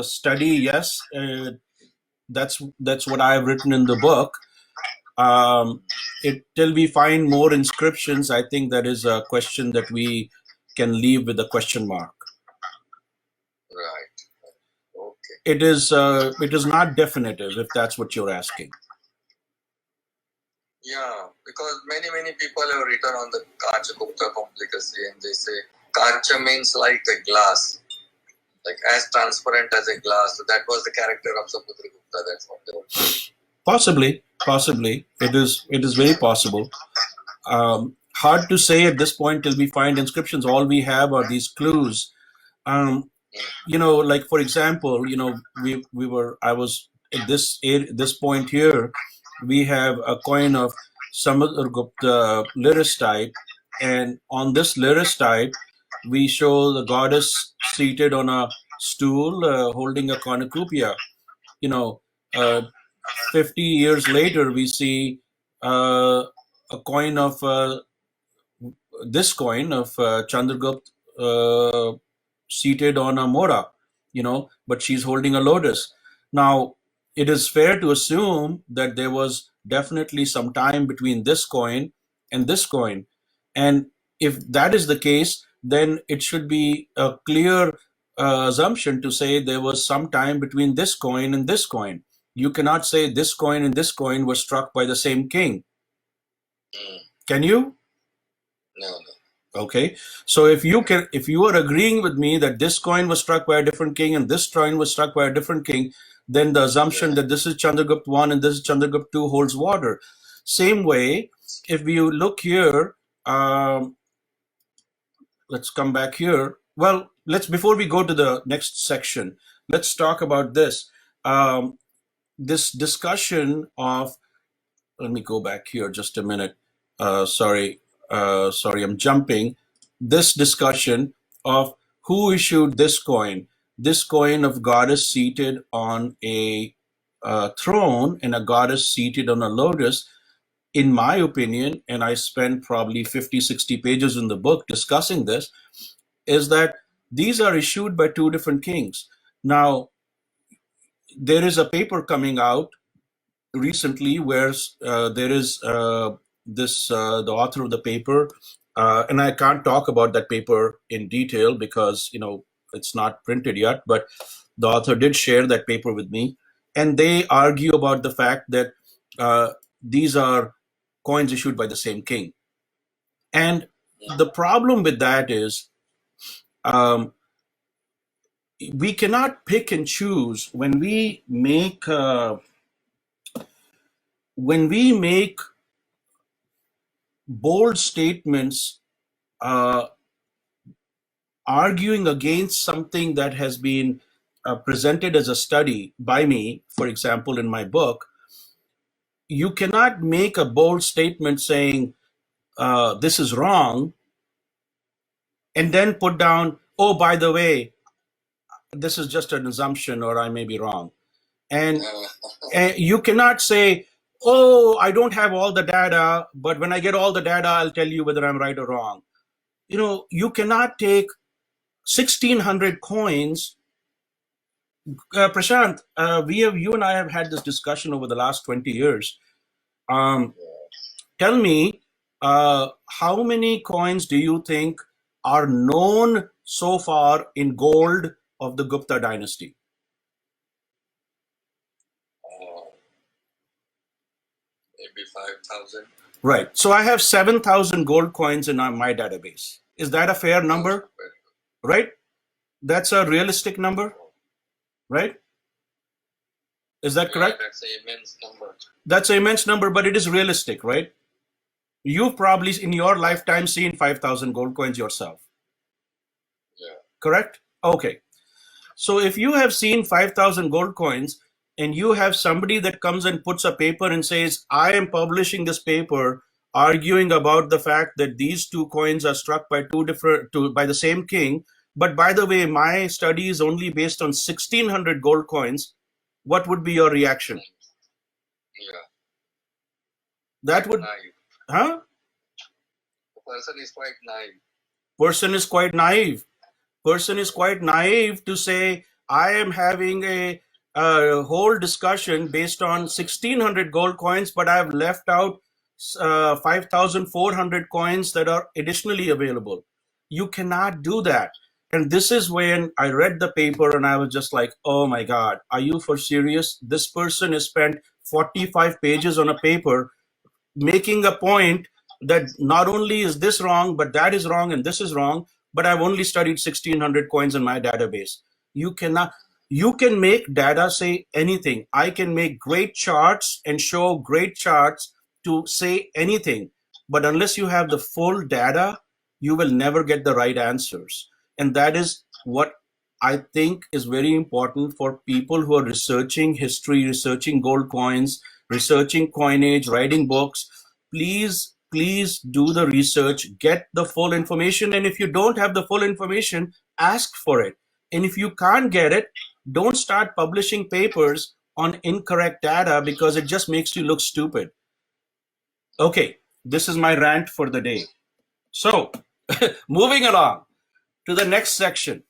study. Yes, that's what I've written in the book. Till we find more inscriptions, I think that is a question that we can leave with a question mark. Right. Okay. It is not definitive, if that's what you're asking. Yeah, because many people have written on the Kachagupta complicacy, and they say Kacha means like a glass, like as transparent as a glass. So that was the character of Samudragupta. That's what they were. Possibly, it is very possible. Hard to say at this point till we find inscriptions. All we have are these clues. Like for example, I was at this point here. We have a coin of Samudragupta Lyris type, and on this Lyris type, we show the goddess seated on a stool holding a cornucopia. 50 years later, we see a coin of this coin of Chandragupta seated on a mora, but she's holding a lotus. Now, it is fair to assume that there was definitely some time between this coin and this coin. And if that is the case, then it should be a clear assumption to say there was some time between this coin and this coin. You cannot say this coin and this coin were struck by the same king. Can you? No. Okay, so if you are agreeing with me that this coin was struck by a different king and this coin was struck by a different king, then the assumption that this is Chandragupta I and this is Chandragupta II holds water. Same way, if we look here, let's come back here. Well, before we go to the next section, let's talk about this. This discussion of, let me go back here just a minute. Sorry, I'm jumping. This discussion of who issued this coin of goddess seated on a throne and a goddess seated on a lotus, in my opinion, and I spent probably 50, 60 pages in the book discussing this, is that these are issued by two different kings. Now, there is a paper coming out recently where there is the author of the paper, and I can't talk about that paper in detail because it's not printed yet, but the author did share that paper with me, and they argue about the fact that these are coins issued by the same king. And the problem with that is we cannot pick and choose when we make bold statements arguing against something that has been presented as a study by me, for example, in my book. You cannot make a bold statement saying this is wrong and then put down, oh, by the way, this is just an assumption or I may be wrong. And you cannot say, oh, I don't have all the data, but when I get all the data, I'll tell you whether I'm right or wrong. You cannot take 1,600 coins. Prashant, you and I have had this discussion over the last 20 years. Tell me, how many coins do you think are known so far in gold of the Gupta Dynasty? Maybe 5,000. Right. So I have 7,000 gold coins in my database. Is that a fair number? Right? That's a realistic number? Right? Is that correct? That's an immense number. That's an immense number, but it is realistic, right? You've probably in your lifetime seen 5,000 gold coins yourself. Yeah. Correct? Okay. So if you have seen 5,000 gold coins and you have somebody that comes and puts a paper and says, I am publishing this paper arguing about the fact that these two coins are struck by by the same king, but by the way, my study is only based on 1,600 gold coins, what would be your reaction? Yeah. That would, naive. huh? The person is quite naive. Person is quite naive. Person is quite naive to say, I am having a whole discussion based on 1,600 gold coins, but I've left out 5,400 coins that are additionally available. You cannot do that. And this is when I read the paper and I was just like, oh my God, are you for serious? This person has spent 45 pages on a paper making a point that not only is this wrong, but that is wrong and this is wrong, but I've only studied 1,600 coins in my database. You can make data say anything. I can make great charts and show great charts to say anything, but unless you have the full data, you will never get the right answers. And that is what I think is very important for people who are researching history, researching gold coins, researching coinage, writing books. Please do the research, get the full information. And if you don't have the full information, ask for it. And if you can't get it, don't start publishing papers on incorrect data because it just makes you look stupid. Okay, this is my rant for the day. So, moving along to the next section.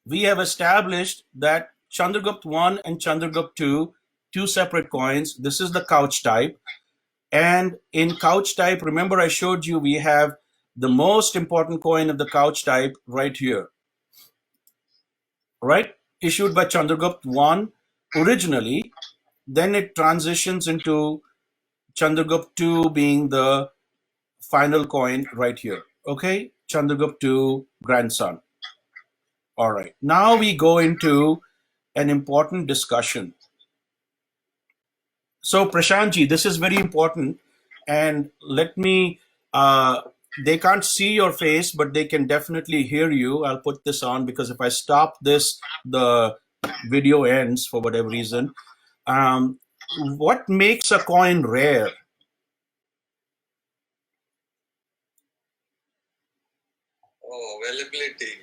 We have established that Chandragupta I and Chandragupta II two separate coins. This is the couch type. And in couch type, remember I showed you we have the most important coin of the couch type right here, right? Issued by Chandragupta I originally. Then it transitions into Chandragupta II being the final coin right here. Okay, Chandragupta II grandson. All right, now we go into an important discussion. So Prashantji, this is very important, and let me. They can't see your face, but they can definitely hear you. I'll put this on because if I stop this, the video ends for whatever reason. What makes a coin rare? Oh, availability.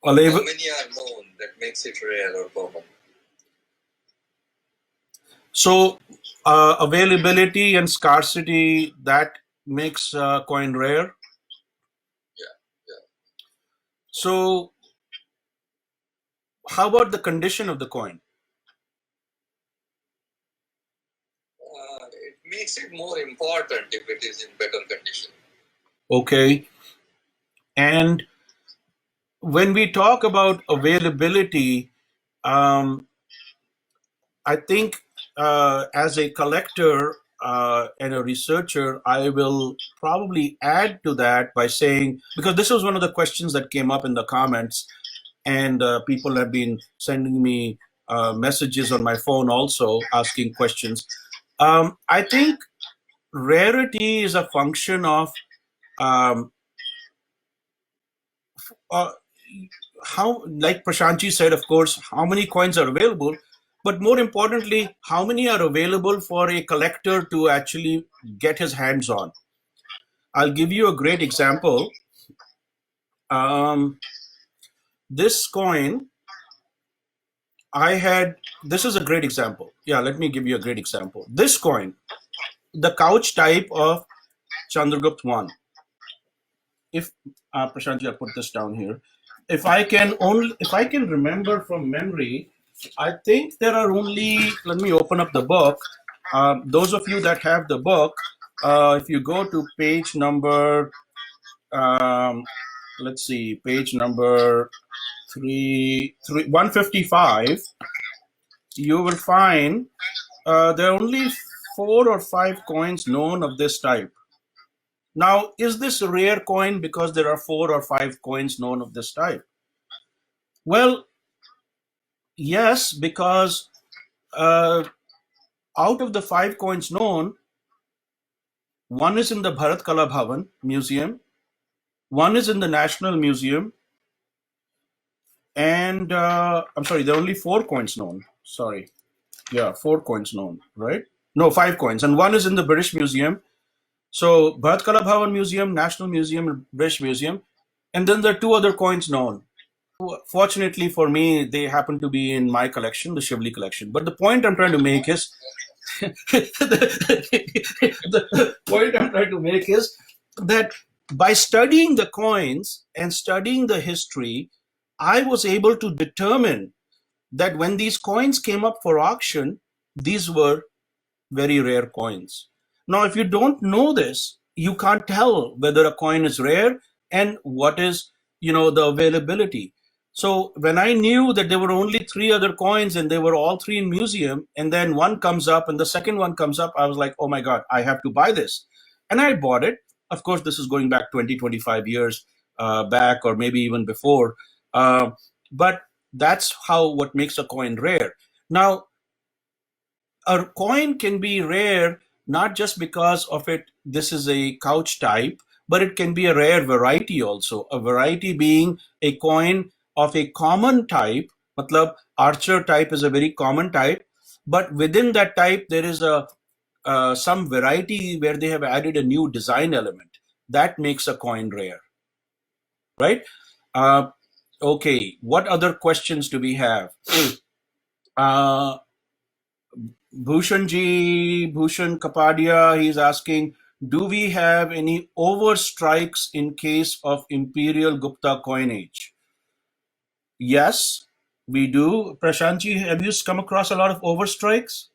How many are known that makes it rare or common? So availability and scarcity, that makes a coin rare. Yeah. So how about the condition of the coin? It makes it more important if it is in better condition. Okay. And when we talk about availability, I think as a collector and a researcher, I will probably add to that by saying, because this was one of the questions that came up in the comments, and people have been sending me messages on my phone also asking questions. I think rarity is a function of um, uh, how, like Prashantji said, of course, how many coins are available, but more importantly, how many are available for a collector to actually get his hands on. I'll give you a great example. This coin, this is a great example. Yeah, let me give you a great example. This coin, the couch type of Chandragupta I. If Prashantji, I'll put this down here. If I can remember from memory, I think there are only. Let me open up the book. Those of you that have the book, if you go to page number, let's see, page number 155, you will find there are only 4 or 5 coins known of this type. Now, is this a rare coin because there are 4 or 5 coins known of this type? Well, yes, because out of the 5 coins known, one is in the Bharat Kala Bhavan Museum, one is in the National Museum, and I'm sorry, there are only 4 coins known. Sorry. Yeah, 4 coins known, right? No, 5 coins. And one is in the British Museum. So, Bharat Kala Bhavan Museum, National Museum, and British Museum. And then there are 2 other coins known. Fortunately for me, they happen to be in my collection, the Shivli collection. But the point I'm trying to make is, the point I'm trying to make is that by studying the coins and studying the history, I was able to determine that when these coins came up for auction, these were very rare coins. Now, if you don't know this, you can't tell whether a coin is rare and what is, the availability. So when I knew that there were only 3 other coins and they were all 3 in museum, and then one comes up and the second one comes up, I was like, oh my God, I have to buy this. And I bought it. Of course, this is going back 20, 25 years back, or maybe even before. But that's what makes a coin rare. Now, a coin can be rare not just because of this is a couch type, but it can be a rare variety also. A variety being a coin of a common type. Matlab, archer type is a very common type, but within that type there is some variety where they have added a new design element that makes a coin rare, right? Okay, what other questions do we have? uh, Bhushan Kapadia, he's asking, do we have any overstrikes in case of imperial Gupta coinage? Yes. We do. Prashantji, have you come across a lot of overstrikes?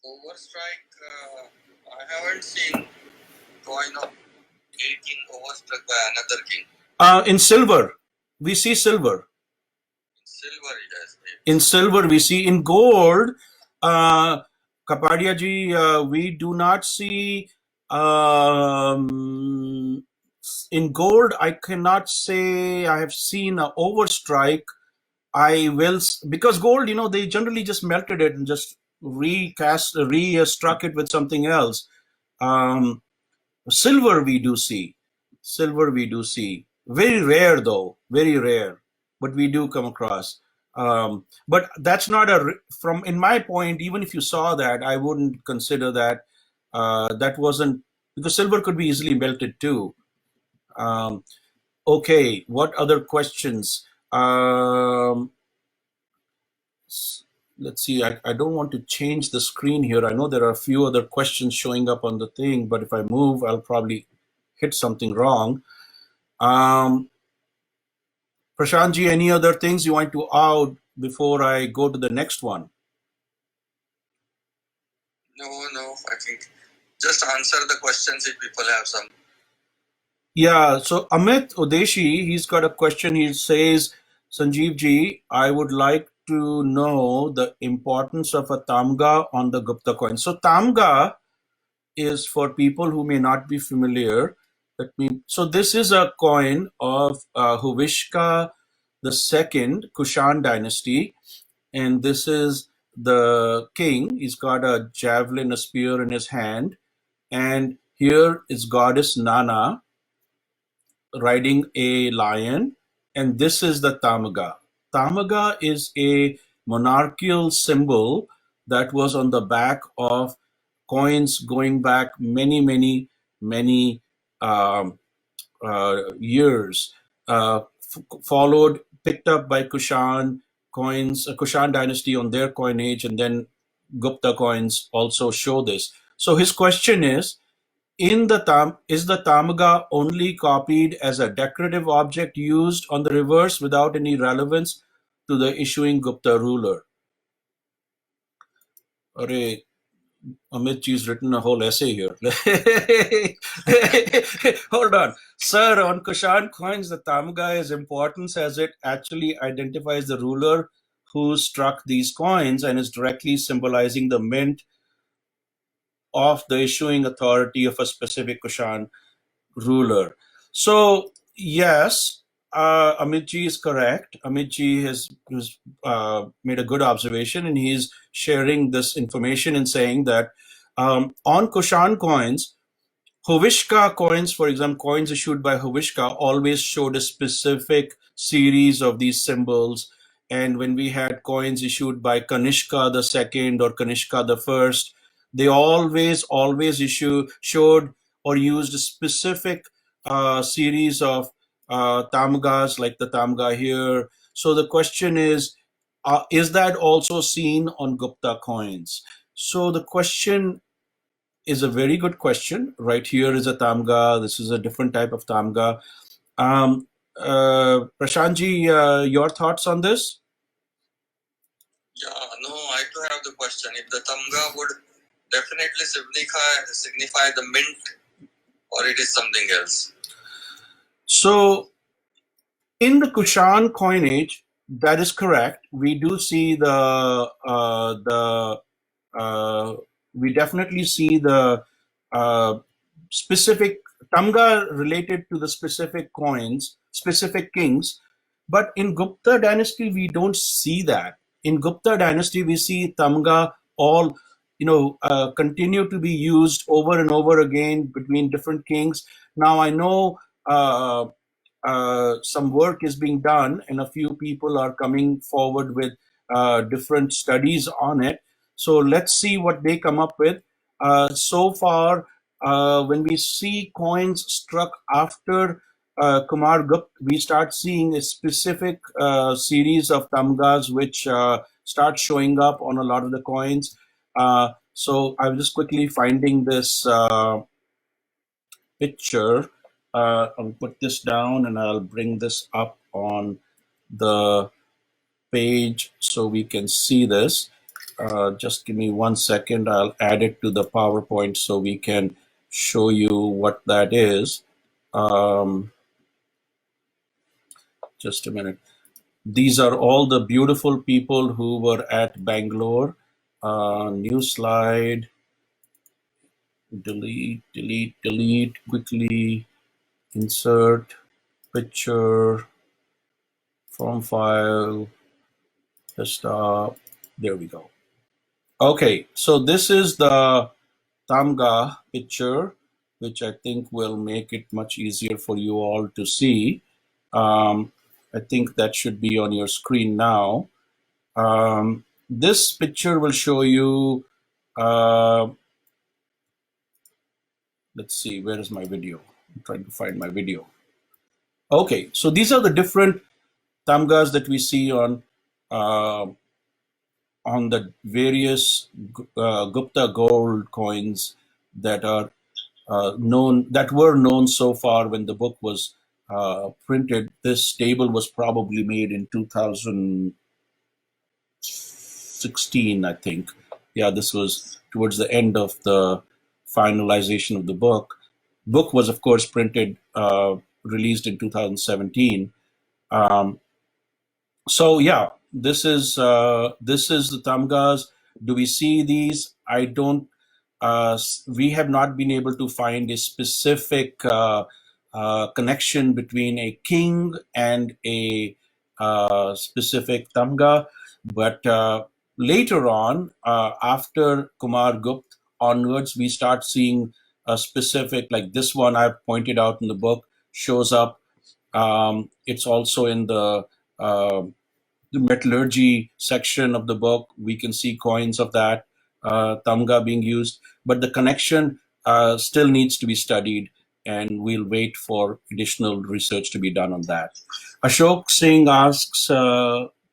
Overstrike, I haven't seen coin of a king overstruck by another king. In silver, we see silver. In silver, yes. In silver, we see. In gold, Kapadia ji, we do not see. In gold, I cannot say I have seen an overstrike. I will, because gold, they generally just melted it and just struck it with something else. Um, Silver we do see. Silver we do see. Very rare though, very rare, but we do come across. But that's not from in my point. Even if you saw that, I wouldn't consider that. That wasn't, because silver could be easily melted too. Um, okay, what other questions? Let's see. I don't want to change the screen here. I know there are a few other questions showing up on the thing, but if I move, I'll probably hit something wrong. Prashantji, any other things you want to add before I go to the next one? No, I think just answer the questions if people have some. Yeah, so Amit Odeshi, he's got a question. He says, Sanjeev ji, I would like to know the importance of a tamga on the Gupta coin. So tamga is, for people who may not be familiar, so this is a coin of Huvishka the second, Kushan dynasty, and this is the king. He's got a javelin, a spear in his hand, and here is goddess Nana riding a lion, and this is the tamaga. Tamaga is a monarchical symbol that was on the back of coins going back many um, years, followed, picked up by Kushan coins, Kushan dynasty on their coinage, and then Gupta coins also show this. So his question is, is the tamaga only copied as a decorative object used on the reverse without any relevance to the issuing Gupta ruler? Array, Amit ji's written a whole essay here. Hold on. Sir, on Kushan coins, the tamaga is important as it actually identifies the ruler who struck these coins and is directly symbolizing the mint of the issuing authority of a specific Kushan ruler. So, yes, Amit ji is correct. Amit ji has made a good observation, and he's sharing this information and saying that on Kushan coins, Hovishka coins, for example, coins issued by Hovishka always showed a specific series of these symbols. And when we had coins issued by Kanishka the second or Kanishka the first, they always showed or used a specific series of tamgas, like the tamga here. So the question is that also seen on Gupta coins? So the question is a very good question. Right here is a tamga. This is a different type of tamga. Prashantji, your thoughts on this? Yeah, no, I too have the question. If the tamga would definitely signify the mint, or it is something else. So, in the Kushan coinage, that is correct. We do see we definitely see the specific tamga related to the specific coins, specific kings. But in Gupta dynasty, we don't see that. In Gupta dynasty, we see tamga all, continue to be used over and over again between different kings. Now I know some work is being done, and a few people are coming forward with different studies on it. So let's see what they come up with. So far, when we see coins struck after Kumar Gupta, we start seeing a specific series of tamgas which start showing up on a lot of the coins. So I'm just quickly finding this picture. I'll put this down and I'll bring this up on the page so we can see this. Just give me 1 second. I'll add it to the PowerPoint so we can show you what that is. Just a minute. These are all the beautiful people who were at Bangalore. New slide. Delete, delete, delete. Quickly insert picture from file. Desktop. There we go. Okay, so this is the Tamga picture, which I think will make it much easier for you all to see. I think that should be on your screen now. This picture will show you, let's see, where is my video? I'm trying to find my video. Okay, so these are the different Tamgas that we see uh, on the various Gupta gold coins that are were known so far when the book was printed. This table was probably made in 2016, I think. Yeah, this was towards the end of the finalization of the book. Book was, of course, released in 2017. Um, so yeah, this is the Tamgas. Do we see these? I don't. We have not been able to find a specific connection between a king and a specific Tamga, but later on, after Kumar Gupta onwards, we start seeing a specific, like this one I've pointed out in the book, shows up. It's also in uh, the metallurgy section of the book. We can see coins of that Tamga being used, but the connection still needs to be studied, and we'll wait for additional research to be done on that. Ashok Singh asks,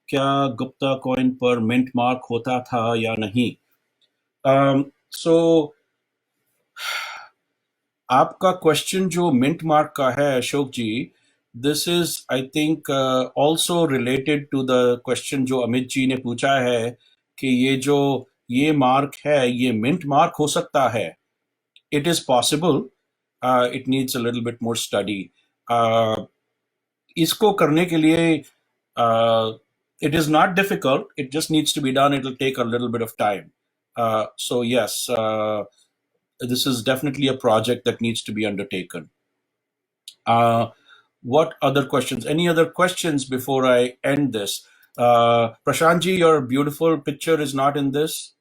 क्या Gupta coin पर mint mark होता था या नहीं? So आपका question जो mint mark का है Ashok ji, this is I think also related to the question जो अमित जी ने पूछा है कि ये मार्क है, ये मिंट मार्क हो सकता है. It is possible. It needs a little bit more study. इसको करने के लिए it is not difficult. It just needs to be done. It'll take a little bit of time. So yes, this is definitely a project that needs to be undertaken. What other questions? Any other questions before I end this? Prashantji, your beautiful picture is not in this.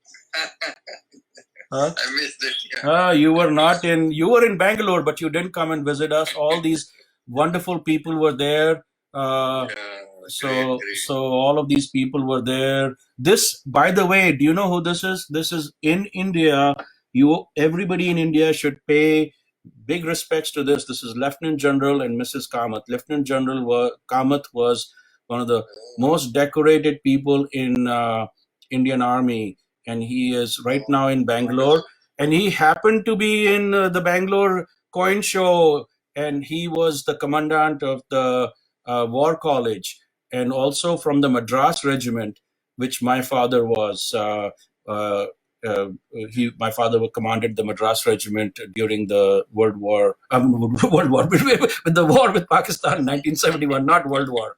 Huh? I missed it. Yeah. You were not in. You were in Bangalore, but you didn't come and visit us. All these wonderful people were there. Yeah, great. So all of these people were there. This, by the way, do you know who this is? This is in India. Everybody in India should pay big respects to this. This is Lieutenant General and Mrs. Kamath. Lieutenant General Kamath was one of the most decorated people in Indian Army, and he is right now in Bangalore. And he happened to be in the Bangalore coin show, and he was the commandant of the war college, and also from the Madras regiment, which my father was. My father commanded the Madras regiment during the World War, with the war with Pakistan in 1971, not World War.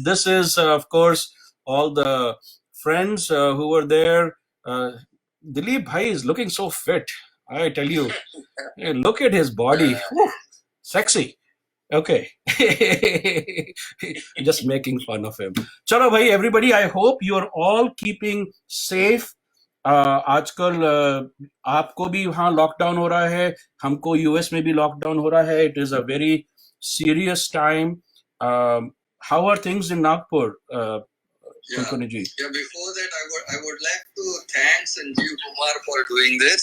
This is, of course, all the friends who were there. Dilip Bhai is looking so fit. I tell you, look at his body. Whew, sexy. Okay. Just making fun of him. Chalo bhai, everybody, I hope you are all keeping safe. आजकल आपको भी वहाँ lockdown हो रहा है, हमको US में भी लॉकडाउन हो रहा है. It is a very serious time. How are things in Nagpur? Yeah, before that, I would like to thank Sanjeev Kumar for doing this.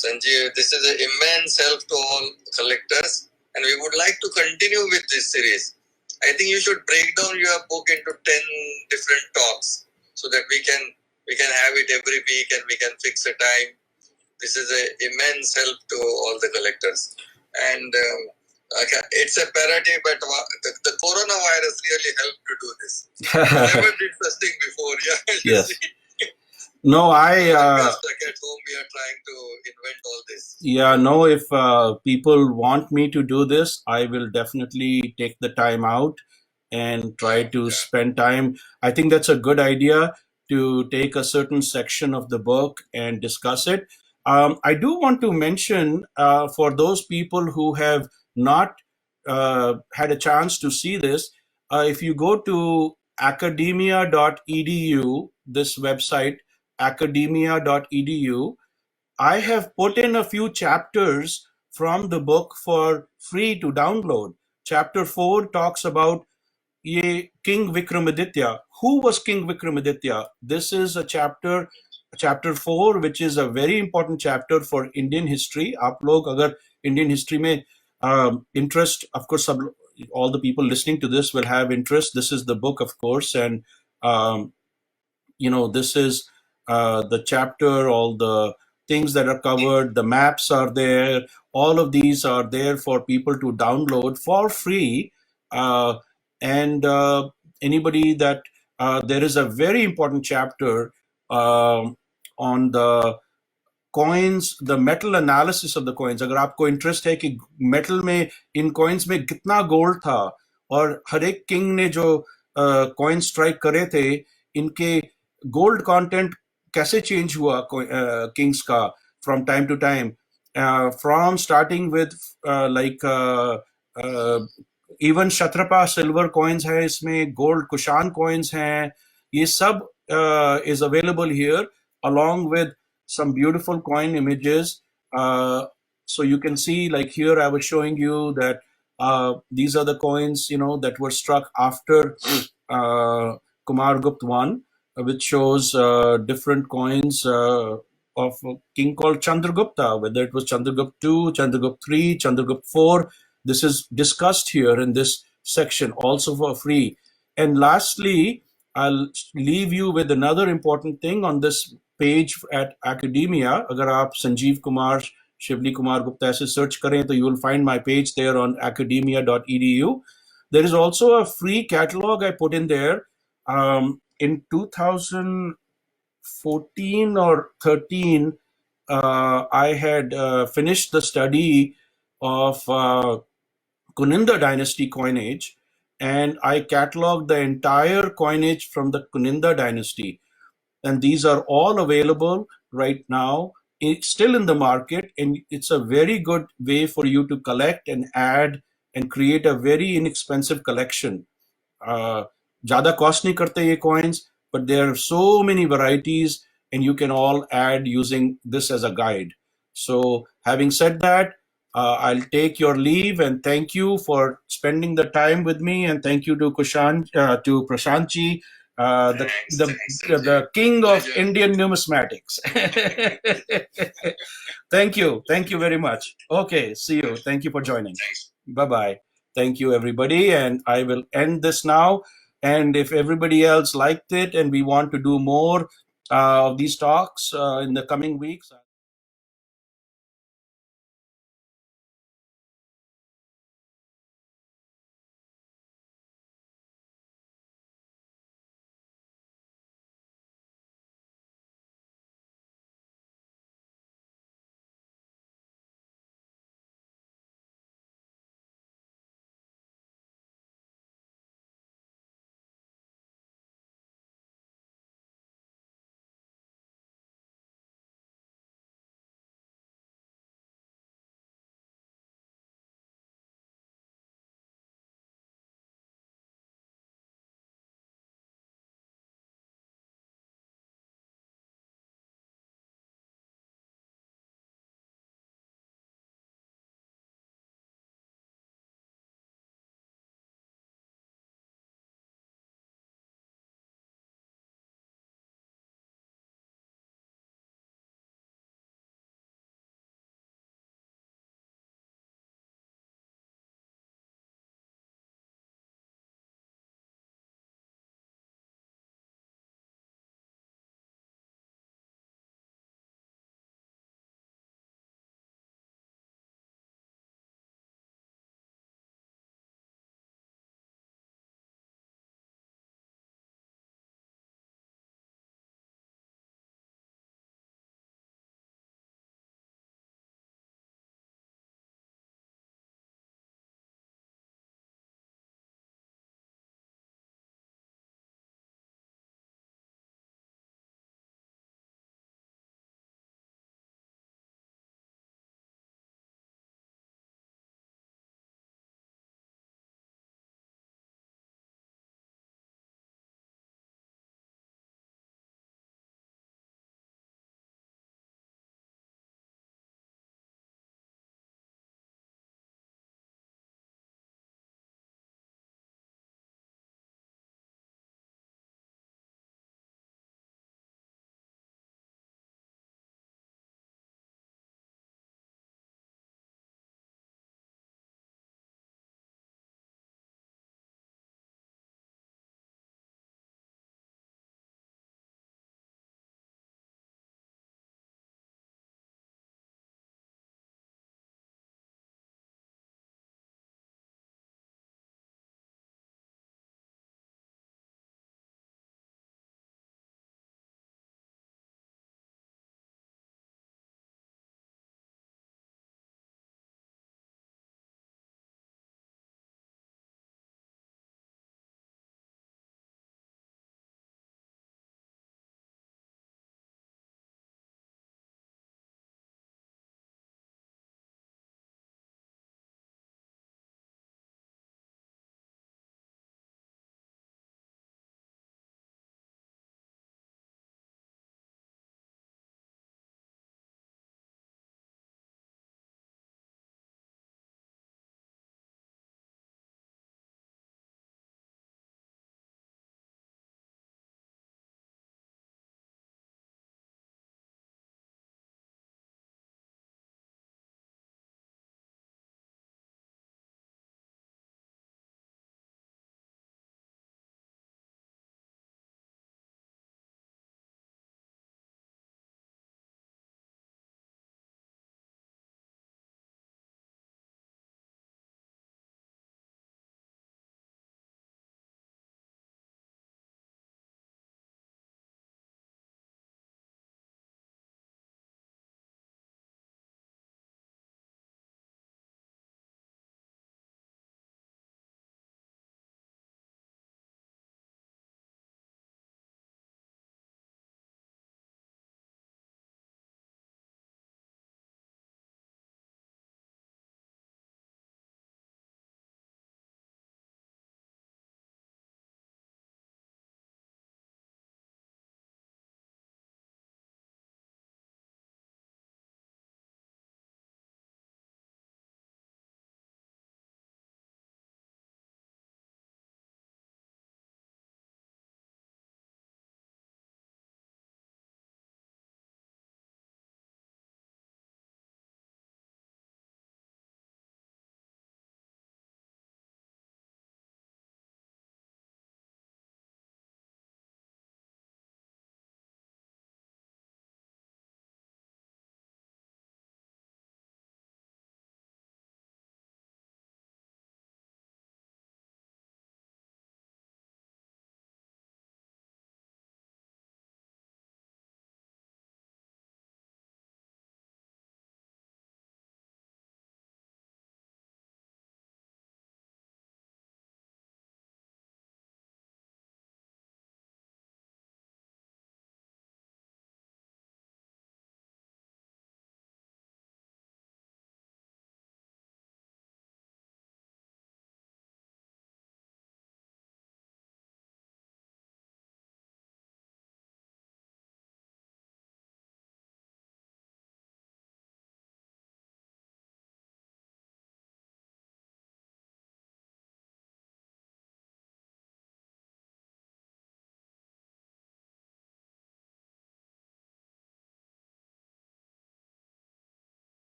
Sanjeev, this is an immense help to all collectors, and we would like to continue with this series. I think you should break down your book into 10 different talks so that we can have it every week and we can fix a time. This is an immense help to all the collectors. And Okay, it's a parody, but the coronavirus really helped to do this. Never did such thing before. Yeah. Yes. No, I. We are stuck at home. We are trying to invent all this. Yeah, no, if people want me to do this, I will definitely take the time out and try to spend time. I think that's a good idea to take a certain section of the book and discuss it. I do want to mention for those people who have not had a chance to see this, if you go to academia.edu, this website, academia.edu, I have put in a few chapters from the book for free to download. Chapter 4 talks about ye King Vikramaditya. Who was King Vikramaditya? This is a chapter 4, which is a very important chapter for Indian history. आप लोग अगर Indian history में interest, of course, all the people listening to this will have interest. This is the book, of course, and this is the chapter, all the things that are covered, the maps are there, all of these are there for people to download for free. And anybody that there is a very important chapter on the coins the metal analysis of the coins. अगर आपको interest है कि metal में इन coins में कितना gold था और हर एक किंग ने जो कॉइन स्ट्राइक करे थे, इनके गोल्ड कंटेंट कैसे चेंज हुआ किंग्स का from time to time, from starting with like even Kshatrapa silver coins है इसमें, गोल्ड कुशान कॉइन्स हैं, ये सब is available here along with some beautiful coin images. So you can see, like here I was showing you that these are the coins that were struck after Kumargupta I, which shows different coins of a king called Chandragupta, whether it was Chandragupta II, Chandragupta III, Chandragupta IV. This is discussed here in this section also for free. And lastly, I'll leave you with another important thing on this page at academia. Agar aap Sanjeev Kumar, Shivli Kumar Gupta ऐसे search करें तो you will find my page there on academia.edu. There is also a free catalog I put in there. In 2014 or 13, I had finished the study of Kuninda Dynasty coinage, and I cataloged the entire coinage from the Kuninda Dynasty. And these are all available right now. It's still in the market, and it's a very good way for you to collect and add and create a very inexpensive collection. ज़्यादा cost नहीं करते ये coins, but there are so many varieties, and you can all add using this as a guide. So having said that, I'll take your leave and thank you for spending the time with me, and thank you to Prashantji, the king of Indian numismatics. Thank you very much. Okay, see you. Thank you for joining. Bye bye. Thank you, everybody, and I will end this now. And if everybody else liked it and we want to do more of these talks in the coming weeks.